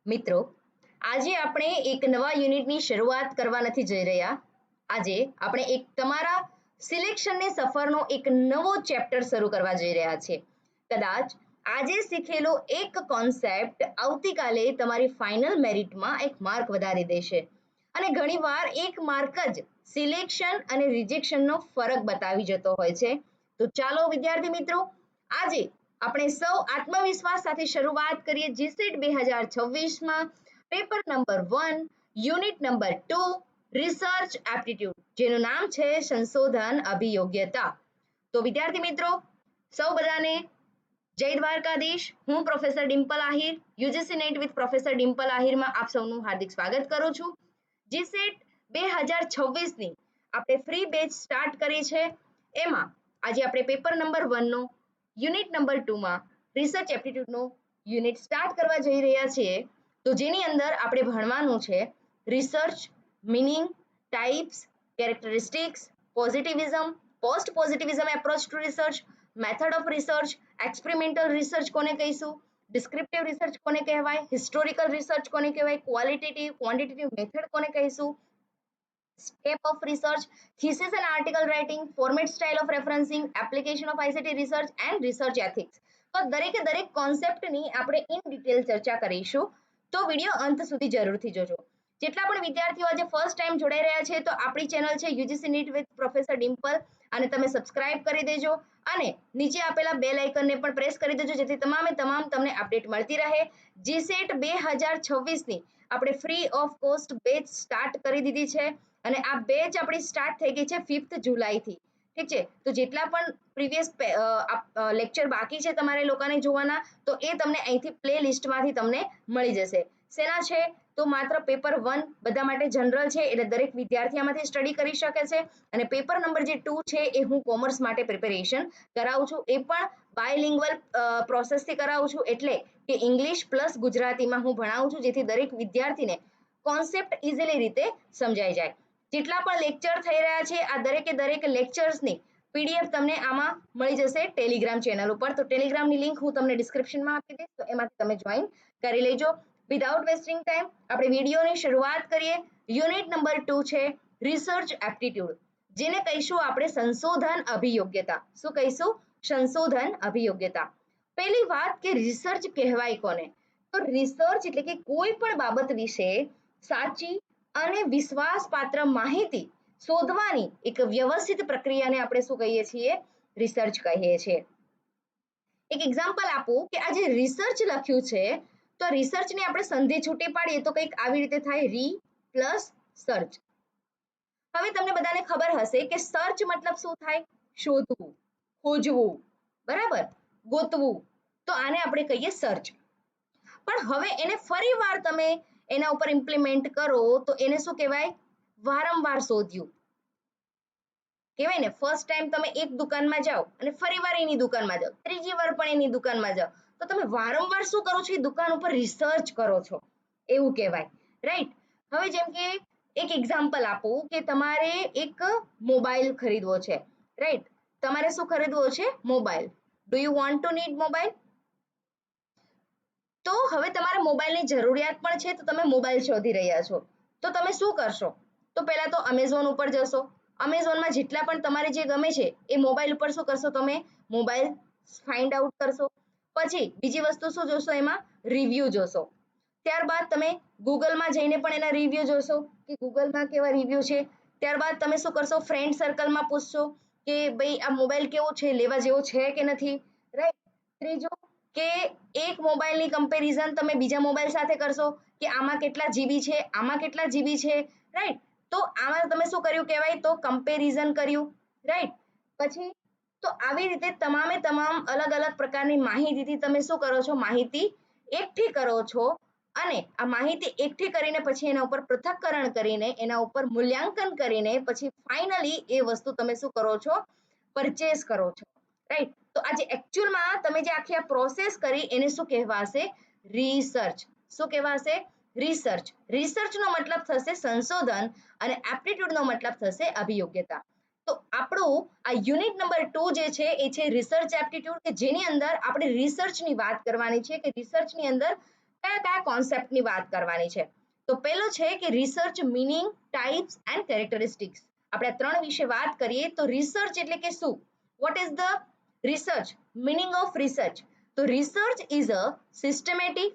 મિત્રો, આજે આપણે એક નવા યુનિટની શરૂઆત કરવા નથી જઈ રહ્યા. આજે આપણે એક તમારા સિલેક્શનની સફરનો એક નવો ચેપ્ટર શરૂ કરવા જઈ રહ્યા છીએ. કદાચ આજે શીખેલો એક કોન્સેપ્ટ આવતીકાલે તમારી ફાઇનલ મેરિટમાં એક માર્ક વધારી દેશે અને ઘણીવાર એક માર્ક જ સિલેક્શન અને રિજેક્શનનો ફરક બતાવી જતો હોય છે. તો ચાલો વિદ્યાર્થી મિત્રો, આજે આપણે સૌ આત્મવિશ્વાસ સાથે શરૂઆત કરીએ જીસેટ 2026માં paper number 1 unit number 2 research aptitude, જેનું નામ છે સંશોધન અભિયોગ્યતા. તો વિદ્યાર્થી મિત્રો, સૌ બધાને જય દ્વારકાધીશ. હું professor Dimple Ahir, UGC NET with professor Dimple આહિરમાં આપ સૌનું હાર્દિક સ્વાગત કરું છું. જીસેટ 2026ની આપણે ફ્રી બેચ સ્ટાર્ટ કરી છે. એમાં આજે આપણે પેપર નંબર 1 નો યુનિટ નંબર 2 માં રિસર્ચ એપ્ટિટ્યુડનો યુનિટ સ્ટાર્ટ કરવા જઈ રહ્યા છીએ. તો જેની અંદર આપણે ભણવાનું છે research, meaning, types, characteristics, positivism, post positivism approach to research, method of research, experimental research કોને કહીશું, ડિસ્ક્રિપ્ટિવ રિસર્ચ કોને કહેવાય, હિસ્ટોરિકલ રિસર્ચ કોને કહેવાય, ક્વોલિટેટિવ ક્વોન્ટિટેટિવ મેથડ કોને કહીશું, step of research, thesis and article writing, format style of રેફરન્સિંગ, application of ICT research and research ethics. તો દરેકે દરેક કોન્સેપ્ટની આપણે ઇન ડિટેલ ચર્ચા કરીશું. તો વિડિયો અંત સુધી જરૂરથી જોજો. જેટલા પણ વિદ્યાર્થીઓ આજે ફર્સ્ટ ટાઈમ જોડાઈ રહ્યા છે, તો આપણી ચેનલ છે UGC NET with professor Dimple, અને તમે સબસ્ક્રાઇબ કરી દેજો અને નીચે આપેલા બેલ આઇકનને પણ પ્રેસ કરી દેજો, જેથી તમામ તમને અપડેટ મળતી રહે. જીસેટ 2026ની આપણે free of cost batch start કરી દીધી છે અને આ બેચ આપણી સ્ટાર્ટ થઈ ગઈ છે 5th જુલાઈથી. ઠીક છે, તો જેટલા પણ પ્રીવિયસ લેક્ચર બાકી છે તમારે લોકોને જોવાના, તો એ તમને અહીંથી પ્લે લિસ્ટમાંથી તમને મળી જશે. શેના છે? તો માત્ર પેપર 1 બધા માટે જનરલ છે, એટલે દરેક વિદ્યાર્થી આમાંથી સ્ટડી કરી શકે છે. અને પેપર નંબર જે 2 છે એ હું કોમર્સ માટે પ્રિપેરેશન કરાવું છું, એ પણ બાયલિંગ્વલ પ્રોસેસથી કરાવું છું, એટલે કે ઇંગ્લિશ પ્લસ ગુજરાતીમાં હું ભણાવું છું, જેથી દરેક વિદ્યાર્થીને કોન્સેપ્ટ ઇઝીલી રીતે સમજાઈ જાય. જેટલા પણ લેક્ચર થઈ રહ્યા છે, આ દરેકે દરેક લેક્ચર્સની પીડીએફ તમને આમાં મળી જશે ટેલિગ્રામ ચેનલ ઉપર. તો ટેલિગ્રામની લિંક હું તમને ડિસ્ક્રિપ્શનમાં આપી દઈશ, તો એમાંથી તમે જોઈન કરી લેજો. વિધાઉટ વેસ્ટિંગ ટાઈમ આપણે વિડીયોની શરૂઆત કરીએ. યુનિટ નંબર 2 છે રિસર્ચ એપ્ટિટ્યુડ, જેને કહીશું આપણે સંશોધન અભિયોગ્યતા. શું કહીશું? સંશોધન અભિયોગ્યતા. પહેલી વાત કે રિસર્ચ કહેવાય કોને? તો રિસર્ચ એટલે કે કોઈ પણ બાબત વિશે સાચી અને વિશ્વાસપાત્ર માહિતી શોધવાની એક વ્યવસ્થિત પ્રક્રિયાને આપણે શું કહીએ છીએ? રિસર્ચ કહીએ છીએ. એક એક્ઝામ્પલ આપું કે આ જે રિસર્ચ લખ્યું છે, તો રિસર્ચને આપણે સંધિ છૂટી પાડીએ તો કંઈક આવી રીતે થાય, રી પ્લસ સર્ચ. હવે તમને બધાને ખબર હશે કે સર્ચ મતલબ શું થાય? શોધવું, ખોજવું, બરાબર, ગોતવું. તો આને આપણે કહીએ સર્ચ. પણ હવે એને ફરી વાર તમે એના ઉપર ઇમ્પ્લિમેન્ટ કરો તો એને શું કહેવાય? વારંવાર શોધ્યું કહેવાય ને. ફર્સ્ટ ટાઈમ તમે એક દુકાનમાં જાઓ અને ફરી વાર એની દુકાનમાં જાઓ, ત્રીજી વાર પણ એની દુકાનમાં જાઓ, તો તમે વારંવાર શું કરો છો? એ દુકાન ઉપર રિસર્ચ કરો છો, એવું કહેવાય. રાઈટ. હવે જેમ કે એક એક્ઝામ્પલ આપું કે તમારે એક મોબાઈલ ખરીદવો છે. રાઈટ. તમારે શું ખરીદવો છે? Mobile. Do you want to need mobile? તો હવે તમારે મોબાઈલની જરૂરિયાત પણ છે, તો તમે મોબાઈલ શોધી રહ્યા છો. તો તમે શું કરશો? તો પહેલા તો અમેઝોન ઉપર જશો. અમેઝોનમાં જેટલા પણ તમારે જે ગમે છે એ મોબાઈલ ઉપર શું કરશો? તમે મોબાઈલ ફાઇન્ડ આઉટ કરશો. પછી બીજી વસ્તુ શું જોશો? એમાં રિવ્યુ જોશો. ત્યારબાદ તમે ગૂગલમાં જઈને પણ એના રિવ્યુ જોશો કે ગૂગલમાં કેવા રિવ્યુ છે. ત્યારબાદ તમે શું કરશો? ફ્રેન્ડ સર્કલમાં પૂછશો કે ભાઈ આ મોબાઈલ કેવો છે, લેવા જેવો છે કે નથી. રાઈટ. ત્રીજું કે એક મોબાઈલની કમ્પેરિઝન તમે બીજા મોબાઈલ સાથે કરશો કે આમાં કેટલા જીબી છે, આમાં કેટલા જીબી છે. રાઈટ. તો આમાં તમે શું કર્યું કહેવાય? તો કમ્પેરિઝન કર્યું. રાઈટ. પછી તો આવી રીતે તમામે તમામ અલગ અલગ પ્રકારની માહિતીથી તમે શું કરો છો? માહિતી એકઠી કરો છો અને આ માહિતી એકઠી કરીને પછી એના ઉપર પૃથક્કરણ કરીને એના ઉપર મૂલ્યાંકન કરીને પછી ફાઇનલી એ વસ્તુ તમે શું કરો છો? પરચેસ કરો છો. રાઈટ. તો આજે એકચ્યુઅલમાં તમે જે આખી આ પ્રોસેસ કરી એને શું કહેવાશે? રિસર્ચ. શું કહેવાશે? રિસર્ચ. રિસર્ચનો મતલબ થશે સંશોધન અને એપ્ટિટ્યુડનો મતલબ થશે અભિયોગ્યતા. તો આપણું આ યુનિટ નંબર 2 જે છે એ છે રિસર્ચ એપ્ટિટ્યુડ, કે જેની અંદર આપણે રિસર્ચની વાત કરવાની છે કે રિસર્ચની અંદર કયા કયા કોન્સેપ્ટની વાત કરવાની છે. તો પહેલો છે કે research meaning, types and characteristics. આપણે ત્રણ વિશે વાત કરીએ તો રિસર્ચ એટલે કે શું? What is the research? Meaning of research. તો research is a systematic,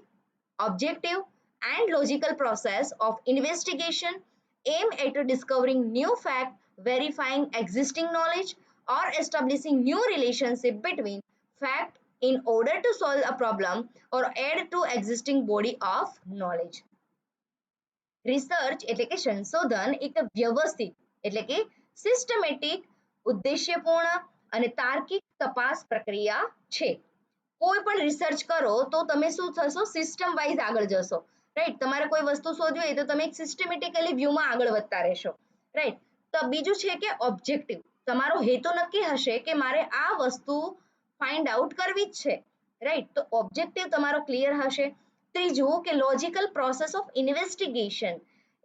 objective and logical process of investigation aimed at discovering new fact, verifying existing knowledge, or establishing new relationship between fact in order to solve a problem or add to existing body of knowledge. Research એટલે કે સંશોધન એક વ્યવસ્થિત એટલે કે systematic, ઉદ્દેશ્યપૂર્ણ અને તાર્કિક તપાસ પ્રક્રિયા છે. કોઈ પણ રિસર્ચ કરો તો તમે શું થશો? સિસ્ટમ વાઇઝ આગળ જશો, રાઈટ. તમારે કોઈ વસ્તુ શોધવી હોય તો તમે એક સિસ્ટમેટિકલી વ્યૂમાં આગળ વધતા રહેશો, રાઈટ. તો બીજું છે કે ઓબ્જેક્ટિવ. તમારો હેતુ નક્કી હશે કે મારે આ વસ્તુ ફાઇન્ડ આઉટ કરવી જ છે, રાઈટ. તો ઓબ્જેક્ટિવ તમારો ક્લિયર હશે. ત્રીજું કે લોજિકલ પ્રોસેસ ઓફ ઇન્વેસ્ટિગેશન,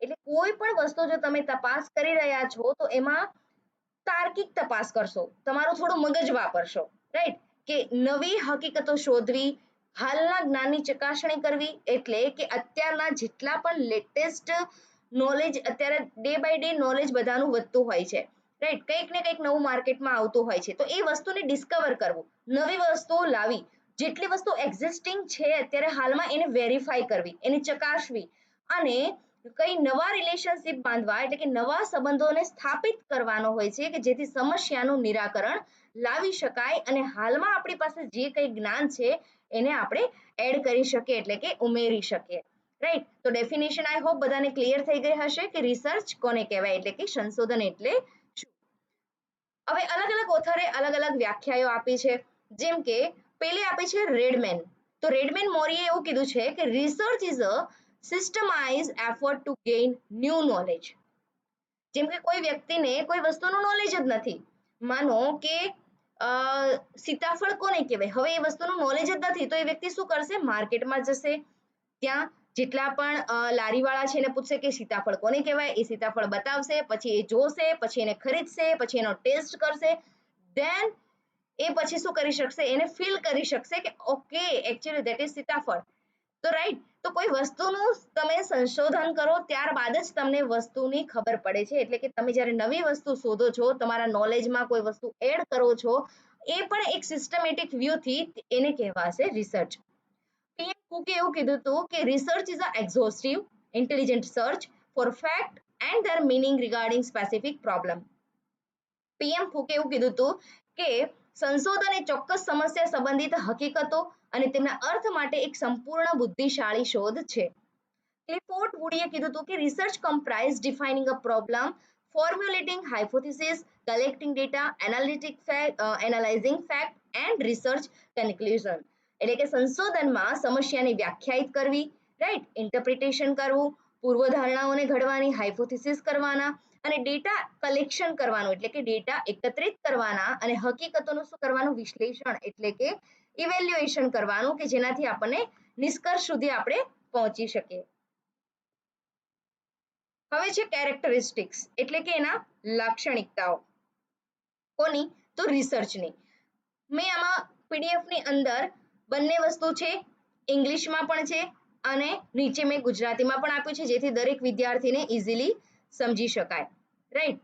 એટલે કોઈ પણ વસ્તુ જો તમે તપાસ કરી રહ્યા છો તો એમાં તાર્કિક તપાસ કરશો, તમારું થોડું મગજ વાપરશો, રાઈટ. કે નવી હકીકતો શોધવી, હાલના જ્ઞાનની ચકાસણી કરવી, એટલે કે અત્યારના જેટલા પણ લેટેસ્ટ નોલેજ, અત્યારે ડે બાય ડે નોલેજ બધાનું વધતું હોય છે, રાઈટ. કંઈક ને કંઈક નવું માર્કેટમાં આવતું હોય છે, તો એ વસ્તુને ડિસ્કવર કરવું, નવી વસ્તુઓ લાવી, જેટલી વસ્તુ એક્ઝિસ્ટિંગ છે અત્યારે હાલમાં એને વેરીફાઈ કરવી, એને ચકાસવી અને કઈ નવા રિલેશનશિપ બાંધવા એટલે કે નવા સંબંધોને સ્થાપિત કરવાનો હોય છે કે જેથી સમસ્યાનું નિરાકરણ લાવી શકાય અને હાલમાં આપણી પાસે જે કંઈ જ્ઞાન છે એને આપણે એડ કરી શકીએ એટલે કે ઉમેરી શકીએ, રાઈટ. તો ડેફિનેશન આઈ હોપ બધાને ક્લિયર થઈ ગઈ હશે કે રિસર્ચ કોને કહેવાય એટલે કે સંશોધન એટલે શું. હવે અલગ અલગ ઓથરે અલગ અલગ વ્યાખ્યાઓ આપી છે. જેમ કે પેલી આપી છે રેડમેન. તો રેડમેન મોરીએ એવું કીધું છે કે research is a systemize effort to gain new knowledge. જેમ કે કોઈ વ્યક્તિને કોઈ વસ્તુનું નોલેજ જ નથી, માનો કે સીતાફળ કોને કહેવાય, હવે એ વસ્તુનું નોલેજ જ નથી, તો એ વ્યક્તિ શું કરશે? માર્કેટમાં જશે, ત્યાં જેટલા પણ લારીવાળા છે એને પૂછશે કે સીતાફળ કોને કહેવાય, એ સીતાફળ બતાવશે, પછી એ જોશે, પછી એને ખરીદશે, પછી એનો ટેસ્ટ કરશે, ધેન એ પછી શું કરી શકશે? એને ફીલ કરી શકશે કે ઓકે એકચ્યુઅલી ધેટ ઇઝ સીતાફળ. તો રાઈટ, તો કોઈ વસ્તુનું તમે સંશોધન કરો ત્યારબાદ જ તમને વસ્તુની ખબર પડે છે. એટલે કે તમે જ્યારે નવી વસ્તુ શોધો છો, તમારા નોલેજમાં કોઈ વસ્તુ એડ કરો છો, એ પણ એક સિસ્ટમેટિક વ્યૂથી એને કહેવાશે રિસર્ચ. પીએમ કુકે એવું કીધું હતું કે research is a exhaustive intelligent search for fact and their meaning regarding specific problem. PM કુકે એવું કીધું હતું કે સંશોધન એ ચોક્કસ સમસ્યા સંબંધિત હકીકતો અને તેમના અર્થ માટે એક સંપૂર્ણ બુદ્ધિશાળી શોધ છે. ક્લિફોર્ડ વુડીએ કીધું હતું કે research comprise defining a problem, formulating hypothesis, collecting data, analyzing fact and research conclusion. એટલે કે સંશોધનમાં સમસ્યાને વ્યાખ્યાયિત કરવી, રાઈટ, ઇન્ટરપ્રિટેશન કરવું, પૂર્વધારણાઓને ઘડવાની, હાઇપોથિસિસ કરવાના અને ડેટા કલેક્શન કરવાનું એટલે કે ડેટા એકત્રિત કરવાના અને હકીકતોનું શું કરવાનું? વિશ્લેષણ એટલે કે ઇવેલ્યુએશન કરવાનું કે જેનાથી આપણને નિષ્કર્ષ સુધી આપણે પહોંચી શકીએ. હવે છે કેરેક્ટરિસ્ટિક્સ એટલે કે એના લાક્ષણિકતાઓ. કોની? તો રિસર્ચની. મેં આમાં પીડીએફ ની અંદર બંને વસ્તુ છે, ઇંગ્લિશમાં પણ છે અને નીચે મેં ગુજરાતીમાં પણ આપ્યું છે જેથી દરેક વિદ્યાર્થીને ઇઝીલી સમજી શકાય, રાઈટ.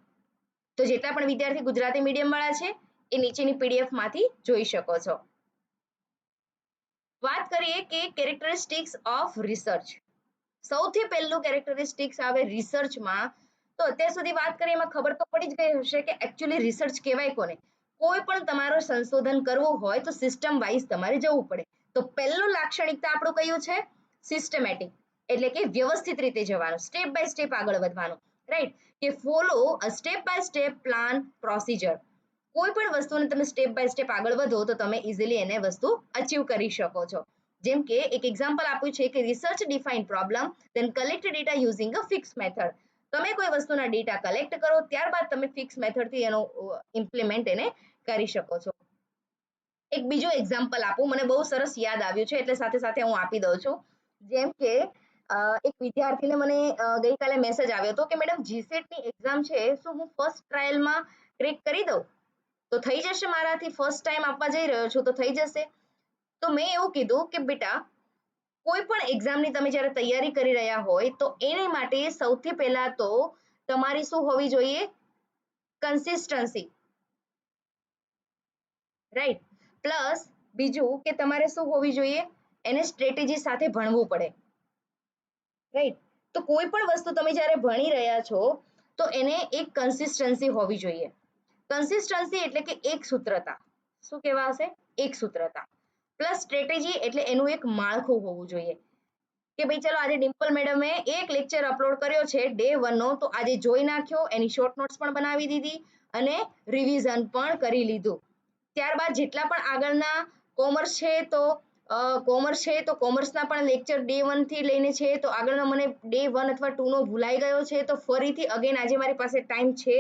તો જેટલા પણ વિદ્યાર્થી ગુજરાતી મીડિયમ વાળા છે એ નીચેની પીડીએફ માંથી જોઈ શકો છો. વાત કરીએ કે કેરેક્ટરિસ્ટિક્સ ઓફ રિસર્ચ. સૌથી પહેલું કેરેક્ટરિસ્ટિક્સ આવે રિસર્ચમાં, તો અત્યાર સુધી વાત કરી એમાં ખબર તો પડી જ ગઈ હશે કે એકચ્યુઅલી રિસર્ચ કહેવાય કોને. કોઈ પણ તમારો સંશોધન કરવું હોય તો સિસ્ટમ વાઇઝ તમારે જવું પડે. તો પહેલું લાક્ષણિકતા આપણું કયું છે? સિસ્ટમેટિક એટલે કે વ્યવસ્થિત રીતે જવાનું, સ્ટેપ બાય સ્ટેપ આગળ વધવાનું, રાઈટ. કે follow a step by step plan procedure. કોઈ પણ વસ્તુને તમે સ્ટેપ બાય સ્ટેપ આગળ વધો તો તમે ઇઝીલી એને વસ્તુ અચીવ કરી શકો છો. જેમ કે એક એક્ઝામ્પલ આપ્યું છે કે research define problem then collect data using a fix method. તમે કોઈ વસ્તુના ડેટા કલેક્ટ કરો ત્યારબાદ તમે ફિક્સ મેથડથી એનો ઇમ્પ્લિમેન્ટ એને કરી શકો છો. એક બીજું એક્ઝામ્પલ આપું, મને બહુ સરસ યાદ આવ્યું છે એટલે સાથે સાથે હું આપી દઉં છું. જેમ કે એક વિદ્યાર્થીને મને ગઈકાલે મેસેજ આવ્યો હતો કે મેડમ જીસેટની એક્ઝામ છે, શું હું ફર્સ્ટ ટ્રાયલમાં ક્રેક કરી દઉં? તો થઈ જશે મારાથી, ફર્સ્ટ ટાઈમ આપવા જઈ રહ્યો છું તો થઈ જશે. તો મેં એવું કીધું કે બેટા કોઈ પણ એક્ઝામની તમે જ્યારે તૈયારી કરી રહ્યા હોય તો એની માટે સૌથી પહેલા તો તમારી શું હોવી જોઈએ? Consistency, right. પ્લસ બીજું કે તમારે શું હોવી જોઈએ? એને સ્ટ્રેટેજી સાથે ભણવું પડે, રાઈટ. તો કોઈ પણ વસ્તુ તમે જ્યારે ભણી રહ્યા છો તો એને એક કન્સિસ્ટન્સી હોવી જોઈએ. કન્સિસ્ટન્સી એટલે કે એક સૂત્રતા. શું કહેવાશે? એક સૂત્રતા. પ્લસ સ્ટ્રેટેજી એટલે એનું એક માળખું હોવું જોઈએ કે ભાઈ ચલો આજે ડિમ્પલ મેડમે એક લેક્ચર અપલોડ કર્યો છે ડે 1 નો, તો આજે જોઈ નાખ્યો, એની શોર્ટ નોટ્સ પણ બનાવી દીધી અને રિવિઝન પણ કરી લીધું. ત્યારબાદ જેટલા પણ આગળના કોમર્સ છે તો કોમર્સના પણ લેક્ચર ડે 1 થી લઈને છે, તો આગળનો મને ડે 1 અથવા 2 નો ભૂલાઈ ગયો છે તો ફરીથી અગેન આજે મારી પાસે ટાઈમ છે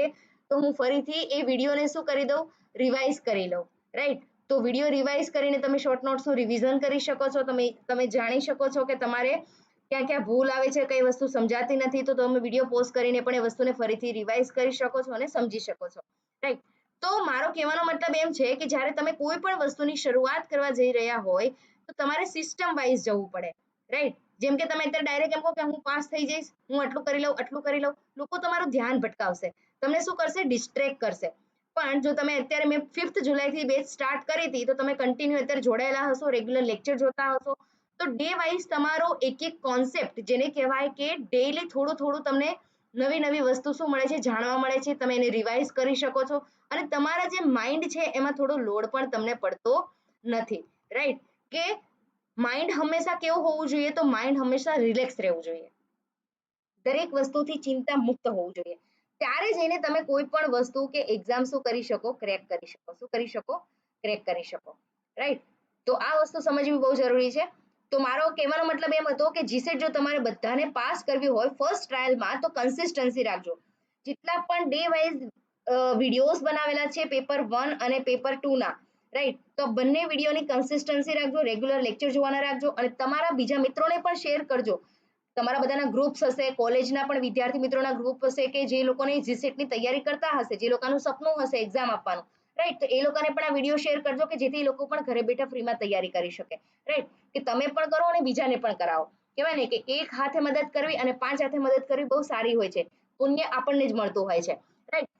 તો હું ફરીથી એ વિડીયોને શું કરી દઉં? રિવાઇઝ કરી લઉં, રાઈટ. તો વિડીયો રિવાઇઝ કરીને તમે શોર્ટ નોટ્સનું રિવિઝન કરી શકો છો. તમે જાણી શકો છો કે તમારે ક્યાં ક્યાં ભૂલ આવે છે, કઈ વસ્તુ સમજાતી નથી, તો તમે વિડીયો પોઝ કરીને પણ એ વસ્તુને ફરીથી રિવાઇઝ કરી શકો છો અને સમજી શકો છો, રાઈટ. તો મારો કહેવાનો મતલબ એમ છે કે જ્યારે તમે કોઈ પણ વસ્તુની શરૂઆત કરવા જઈ રહ્યા હોય તો તમારે સિસ્ટમ વાઇઝ જવું પડે, રાઈટ. જેમ કે તમે અત્યારે ડાયરેક્ટ એમ કહો કે હું પાસ થઈ જઈશ, હું આટલું કરી લઉં, આટલું કરી લઉં, લોકો તમારું ધ્યાન ભટકાવશે, તમને શું કરશે? ડિસ્ટ્રેક્ટ કરશે. પણ જો તમે અત્યારે મેં 5th જુલાઈથી બેચ સ્ટાર્ટ કરી હતી તો તમે કન્ટિન્યુ અત્યારે જોડાયેલા હશો, રેગ્યુલર લેક્ચર જોતા હશો, તો ડે વાઇઝ તમારો એક એક કોન્સેપ્ટ, જેને કહેવાય કે ડેઈલી થોડું થોડું તમને નવી નવી વસ્તુ શું મળે છે? જાણવા મળે છે. તમે એને રિવાઇઝ કરી શકો છો અને તમારા જે માઇન્ડ છે એમાં થોડો લોડ પણ તમને પડતો નથી, રાઈટ. કે માઇન્ડ હંમેશા કેવું હોવું જોઈએ? તો માઇન્ડ હંમેશા રિલેક્સ રહેવું જોઈએ, દરેક વસ્તુથી ચિંતા મુક્ત હોવું જોઈએ. ત્યારે જઈને તમે કોઈ પણ વસ્તુ કે એક્ઝામ શું કરી શકો? ક્રેક કરી શકો. શું કરી શકો? ક્રેક કરી શકો, રાઈટ. તો આ વસ્તુ સમજવી બહુ જરૂરી છે. તો મારો કહેવાનો મતલબ એમ હતો કે જીસેટ જો તમારે બધાને પાસ કરવી હોય ફર્સ્ટ ટ્રાયલમાં તો કન્સિસ્ટન્સી રાખજો. જેટલા પણ ડે વાઇઝ વિડીયોઝ બનાવેલા છે પેપર 1 અને પેપર 2 ના, રાઈટ, તો બંને વિડીયોની કન્સિસ્ટન્સી રાખજો, રેગ્યુલર લેક્ચર જોવાના રાખજો અને તમારા બીજા મિત્રોને પણ શેર કરજો. તમારા બધાના ગ્રુપ્સ હશે, કોલેજના પણ વિદ્યાર્થી મિત્રોના ગ્રુપ હશે કે જે લોકોને જીસેટની તૈયારી કરતા હશે, જે લોકોનું સપનું હશે એક્ઝામ આપવાનું, રાઈટ. તો એ લોકોને પણ આ વિડીયો શેર કરજો કે જેથી એ લોકો પણ ઘરે બેઠા ફ્રીમાં તૈયારી કરી શકે, રાઈટ. કે તમે પણ કરો અને બીજાને પણ કરાવો. કહેવાય ને કે એક હાથે મદદ કરવી અને 5 હાથે મદદ કરવી બહુ સારી હોય છે. પુણ્ય આપણને જ મળતું હોય છે, રાઈટ.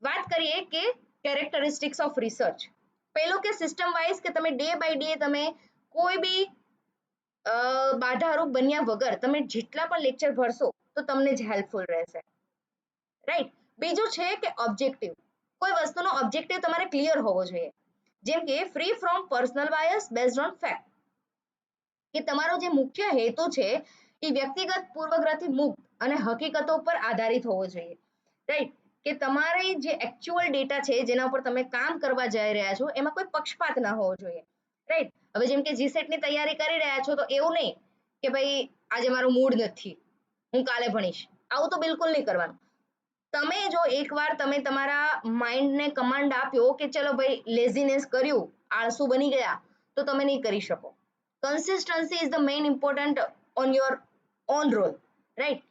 વાત કરીએ કે કેરેક્ટરિસ્ટિક્સ ઓફ રિસર્ચ. પહેલું કે સિસ્ટમ વાઇઝ કે તમે ડે બાય ડે તમે કોઈ બી બાધારૂપ બન્યા વગર તમે જેટલા પણ લેક્ચર ભરશો તો તમને જ હેલ્પફુલ રહેશે, રાઈટ. બીજું છે કે ઓબ્જેક્ટિવ. કોઈ વસ્તુનો ઓબ્જેક્ટિવ તમારે ક્લિયર હોવો જોઈએ. જેમ કે free from personal bias based on fact, કે તમારો જે મુખ્ય હેતુ છે એ વ્યક્તિગત પૂર્વગ્રહથી મુક્ત અને હકીકતો પર આધારિત હોવો જોઈએ, રાઈટ. કે તમારે જે એકચ્યુઅલ ડેટા છે જેના ઉપર તમે કામ કરવા જઈ રહ્યા છો એમાં કોઈ પક્ષપાત ન હોવો જોઈએ, રાઈટ. હવે જેમ કે જીસેટની તૈયારી કરી રહ્યા છો તો એવું નહીં કે ભાઈ આજે મારો મૂડ નથી, હું કાલે ભણીશ, આવું તો બિલકુલ નહીં કરવાનું. તમે જો એકવાર તમે તમારા માઇન્ડને કમાન્ડ આપ્યો કે ચલો ભાઈ લેઝીનેસ કર્યું, આળસુ બની ગયા, તો તમે નહીં કરી શકો. consistency is the main important on your own role, right.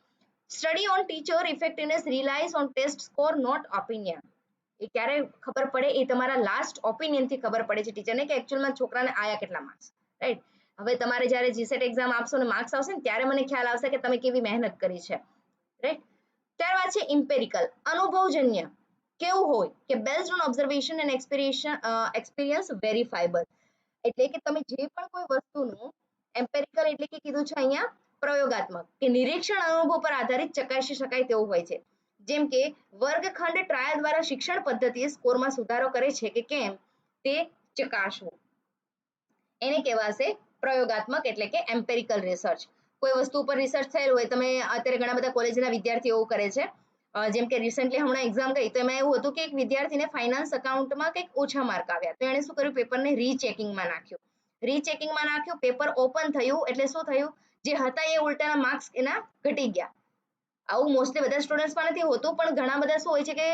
Study on teacher effectiveness relies on test score, not opinion. એ ક્યારે ખબર પડે? એ તમારા લાસ્ટ ઓપિનિયન થી ખબર પડે છે ટીચરને કે એકચ્યુઅલમાં છોકરાને આયા કેટલા માર્ક્સ, રાઈટ. હવે તમારે જ્યારે જીસેટ એક્ઝામ આપશો ને માર્ક્સ આવશે ને ત્યારે મને ખ્યાલ આવશે કે તમે કેવી મહેનત કરી છે, રાઈટ. ત્યારબાદ છે ઇમ્પેરિકલ, અનુભવજન્ય. કેવું હોય કે based on observation and experience verifiable. એટલે કે તમે જે પણ કોઈ વસ્તુનું એમ્પેરિકલ એટલે કે કીધું છે અહીંયા પ્રયોગાત્મક કે નિરીક્ષણ અનુભવ પર આધારિત ચકાસી શકાય તેવું હોય છે. જેમ કે વર્ગખંડ ટ્રાયલ દ્વારા શિક્ષણ પદ્ધતિ સ્કોરમાં સુધારો કરે છે કે કેમ તે ચકાસવું, એને કહેવાશે પ્રયોગાત્મક એટલે કે એમ્પેરિકલ રિસર્ચ. કોઈ વસ્તુ ઉપર રિસર્ચ થયેલું હોય, તમે અત્યારે ઘણા બધા કોલેજના વિદ્યાર્થીઓ એવું કરે છે. જેમ કે રિસેન્ટલી હમણાં એક્ઝામ ગઈ તો એમાં એવું હતું કે એક વિદ્યાર્થીને ફાઇનાન્સ અકાઉન્ટમાં કંઈક ઓછા માર્ક આવ્યા, તો એણે શું કર્યું? પેપરને રીચેકિંગમાં નાખ્યું. પેપર ઓપન થયું એટલે શું થયું? જે હતા એ ઉલટાના માર્ક્સ એના ઘટી ગયા. આવું મોસ્ટલી બધા સ્ટુડન્ટ્સમાં નથી હોતું, પણ ઘણા બધા શું હોય છે કે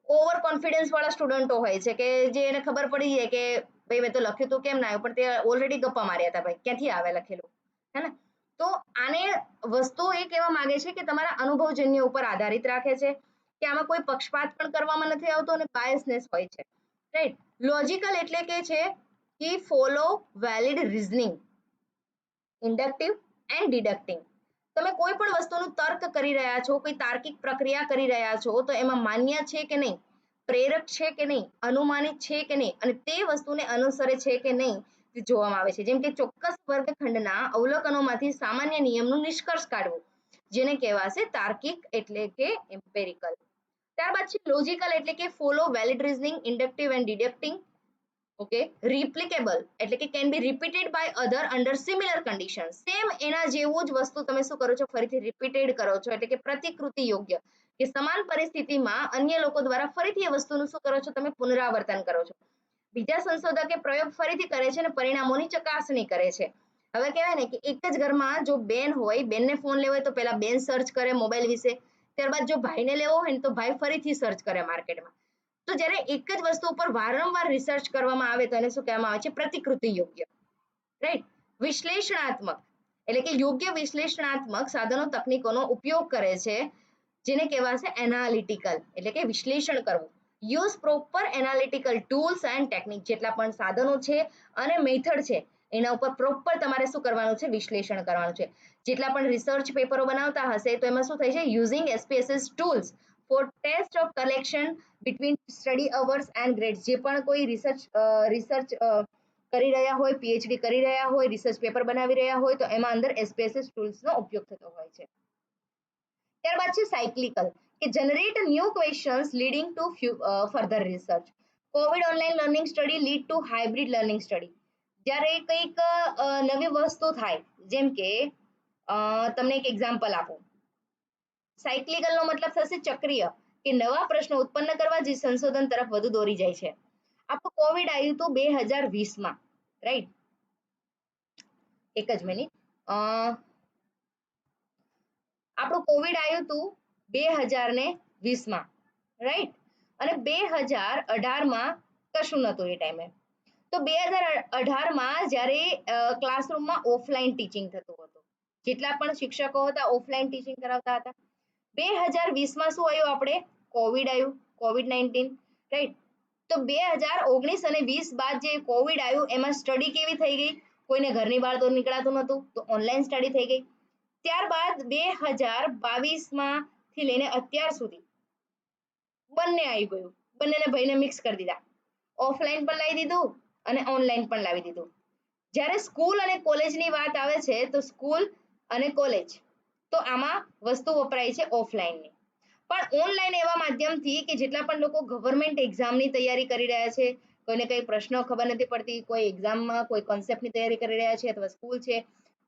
ઓવર કોન્ફિડન્સ વાળા સ્ટુડન્ટો હોય છે કે જે એને ખબર પડી જાય કે ભાઈ મેં તો લખ્યું તો કેમ ના આવ્યું, પણ તે ઓલરેડી ગપ્પા માર્યા હતા, ભાઈ ક્યાંથી આવે લખેલું, હે ને. તો આને વસ્તુ એ કહેવા માંગે છે કે તમારા અનુભવજન્ય ઉપર આધારિત રાખે છે કે આમાં કોઈ પક્ષપાત પણ કરવામાં નથી આવતો અને બાયસનેસ હોય છે, રાઈટ. લોજિકલ એટલે કે છે કે follow valid reasoning, inductive and deducting. તમે કોઈ પણ વસ્તુનું તર્ક કરી રહ્યા છો, કોઈ તાર્કિક પ્રક્રિયા કરી રહ્યા છો, તો એમાં માન્ય છે કે નહીં, પ્રેરક છે કે નહીં, અનુમાનિત છે કે નહીં, અને તે વસ્તુને અનુસરે છે કે નહીં તે જોવામાં આવે છે. જેમ કે ચોક્કસ વર્ગખંડના અવલોકનોમાંથી સામાન્ય નિયમનું નિષ્કર્ષ કાઢવું, જેને કહેવાશે તાર્કિક એટલે કે એમ્પિરિકલ. ત્યારબાદ છે લોજિકલ એટલે કે follow valid reasoning, inductive and deducting. Okay, replicable એટલે કે can be repeated by other under similar condition. Same એના જેવું જ વસ્તુ તમે શું કરો છો, ફરીથી રિપીટેડ કરો છો, એટલે કે પ્રતિકૃતિ યોગ્ય, કે સમાન પરિસ્થિતિમાં અન્ય લોકો દ્વારા ફરીથી એ વસ્તુનું શું કરો છો, તમે પુનરાવર્તન કરો છો. બીજા સંશોધકે પ્રયોગ ફરીથી કરે છે અને પરિણામોની ચકાસણી કરે છે. હવે કહેવાય ને કે એક જ ઘરમાં જો બેન હોય, બેનને ફોન લેવો હોય તો પહેલા બેન સર્ચ કરે મોબાઈલ વિશે, ત્યારબાદ જો ભાઈને લેવો હોય ને તો ભાઈ ફરીથી સર્ચ કરે માર્કેટમાં. તો જ્યારે એક જ વસ્તુ ઉપર વારંવાર રિસર્ચ કરવામાં આવે તો એને શું કહેવામાં આવે છે, પ્રતિકૃતિ યોગ્ય. રાઈટ. વિશ્લેષણાત્મક એટલે કે યોગ્ય વિશ્લેષણાત્મક સાધનો તકનીકોનો ઉપયોગ કરે છે, જેને કહેવાશે એનાલિટિકલ એટલે કે વિશ્લેષણ કરવું. Use proper analytical tools and technique. જેટલા પણ સાધનો છે અને મેથડ છે એના ઉપર પ્રોપર તમારે શું કરવાનું છે, વિશ્લેષણ કરવાનું છે. જેટલા પણ રિસર્ચ પેપરો બનાવતા હશે તો એમાં શું થાય છે, using SPSS tools for test of collection between study hours and grades. જે પણ કોઈ રિસર્ચ કરી રહ્યા હોય, PhD કરી રહ્યા હોય, રિસર્ચ પેપર બનાવી રહ્યા હોય તો એમાં અંદર SPSS ટૂલ્સનો ઉપયોગ થતો હોય છે. ત્યારબાદ છે સાયક્લિકલ કે generate new questions leading two further research. Covid online learning study lead to hybrid learning study. જ્યારે કંઈક નવી વસ્તુ થાય, જેમ કે તમને એક એક્ઝામ્પલ આપું. સાયક્લિકલ નો મતલબ થશે ચક્રીય, કે નવા પ્રશ્નો ઉત્પન્ન કરવા જે સંશોધન તરફ વધુ દોરી જાય છે. આપણું કોવિડ આવ્યું હતું 2020માં, રાઈટ. એક જ મિનિટ. આપણું કોવિડ આવ્યું હતું 2020માં, રાઈટ. અને 2018માં કશું નહોતું એ ટાઈમે. તો 2018માં જ્યારે ક્લાસરૂમમાં ઓફલાઈન ટીચિંગ થતું હતું, જેટલા પણ શિક્ષકો હતા ઓફલાઈન ટીચિંગ કરાવતા હતા. 2020માં શું આવ્યું, આપણે કોવિડ આવ્યું, COVID-19, રાઈટ. તો 2019 અને 20 બાદ જે કોવિડ આવ્યું એમાં સ્ટડી કેવી થઈ ગઈ, કોઈને ઘરની બહાર તો નીકળાતું નહોતું તો ઓનલાઈન સ્ટડી થઈ ગઈ. ત્યારબાદ 2022માં થી લઈને અત્યાર સુધી બંને આવી ગયું, બંનેને ભાઈને મિક્સ કરી દીધા, ઓફલાઈન પણ લાવી દીધું અને ઓનલાઈન પણ લાવી દીધું. જ્યારે સ્કૂલ અને કોલેજની વાત આવે છે તો સ્કૂલ અને કોલેજ તો આમાં વસ્તુ વપરાય છે ઓફલાઈનની. પણ ઓનલાઈન એવા માધ્યમથી કે જેટલા પણ લોકો ગવર્મેન્ટ એક્ઝામની તૈયારી કરી રહ્યા છે, કોઈને કઈ પ્રશ્નો ખબર નથી પડતી, કોઈ એક્ઝામમાં કોઈ કોન્સેપ્ટની તૈયારી કરી રહ્યા છે અથવા સ્કૂલ છે,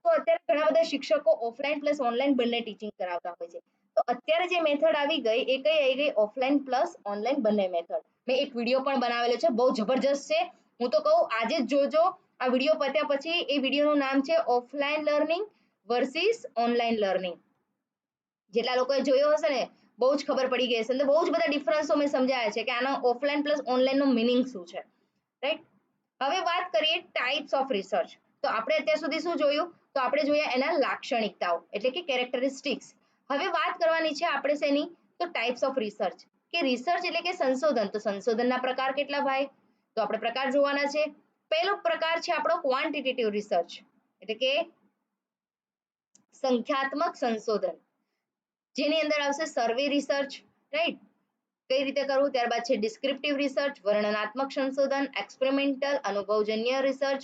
તો અત્યારે ઘણા બધા શિક્ષકો ઓફલાઈન પ્લસ ઓનલાઈન બંને ટીચિંગ કરાવતા હોય છે. તો અત્યારે જે મેથડ આવી ગઈ એ કઈ આવી ગઈ, ઓફલાઈન પ્લસ ઓનલાઈન બંને મેથડ. મેં એક વિડીયો પણ બનાવેલો છે, બહુ જબરજસ્ત છે. હું તો કહું આજે જ જોજો. આ વિડીયો પત્યા પછી એ વિડીયોનું નામ છે offline learning versus online learning. જેટલા લોકોએ જોયો હશે ને બહુ જ ખબર પડી ગઈ હશે, બહુ જ બધા ડિફરન્સો મેં સમજાયા છે કે આનો offline plus online no meaning શું છે, રાઈટ. હવે વાત કરીએ ટાઈપ્સ ઓફ રિસર્ચ. તો આપણે અત્યાર સુધી શું જોયું, તો આપણે જોયા એના લાક્ષણિકતાઓ એટલે કે કેરેક્ટરિસ્ટિક્સ. હવે વાત કરવાની છે આપણે શેની, તો ટાઈપ્સ ઓફ રિસર્ચ. કે રિસર્ચ એટલે કે સંશોધન, તો સંશોધનના પ્રકાર કેટલા ભાઈ, તો આપણે પ્રકાર જોવાના છે. પહેલો પ્રકાર છે આપણો ક્વોન્ટિટેટિવ રિસર્ચ એટલે કે સંખ્યાત્મક સંશોધન, જેની અંદર આવશે સર્વે રિસર્ચ, રાઈટ, કઈ રીતે કરવું. ત્યારબાદ છે ડિસ્ક્રિપ્ટિવ રિસર્ચ, વર્ણનાત્મક સંશોધન, એક્સપેરિમેન્ટલ અનુભવજન્ય રિસર્ચ,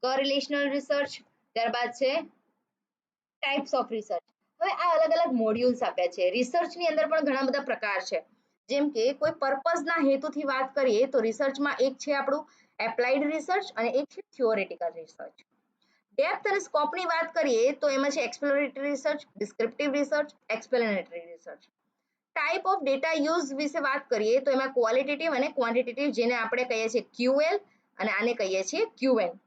કોરિલેશનલ રિસર્ચ. ત્યારબાદ છે ટાઈપ્સ ઓફ રિસર્ચ. હવે આ અલગ અલગ મોડ્યુલ્સ આપ્યા છે. રિસર્ચની અંદર પણ ઘણા બધા પ્રકાર છે, જેમ કે કોઈ પર્પઝના હેતુથી વાત કરીએ તો રિસર્ચમાં એક છે આપણું એપ્લાઇડ રિસર્ચ અને એક છે થિયોરેટિકલ રિસર્ચ. ડેપ્થ અને સ્કોપની વાત કરીએ તો એમાં છે exploratory research, descriptive research, explanatory research. Type of data use વિશે વાત કરીએ તો એમાં ક્વોલિટેટિવ અને ક્વોન્ટિટેટિવ, જેને આપણે કહીએ છીએ QL અને આને કહીએ છીએ QN.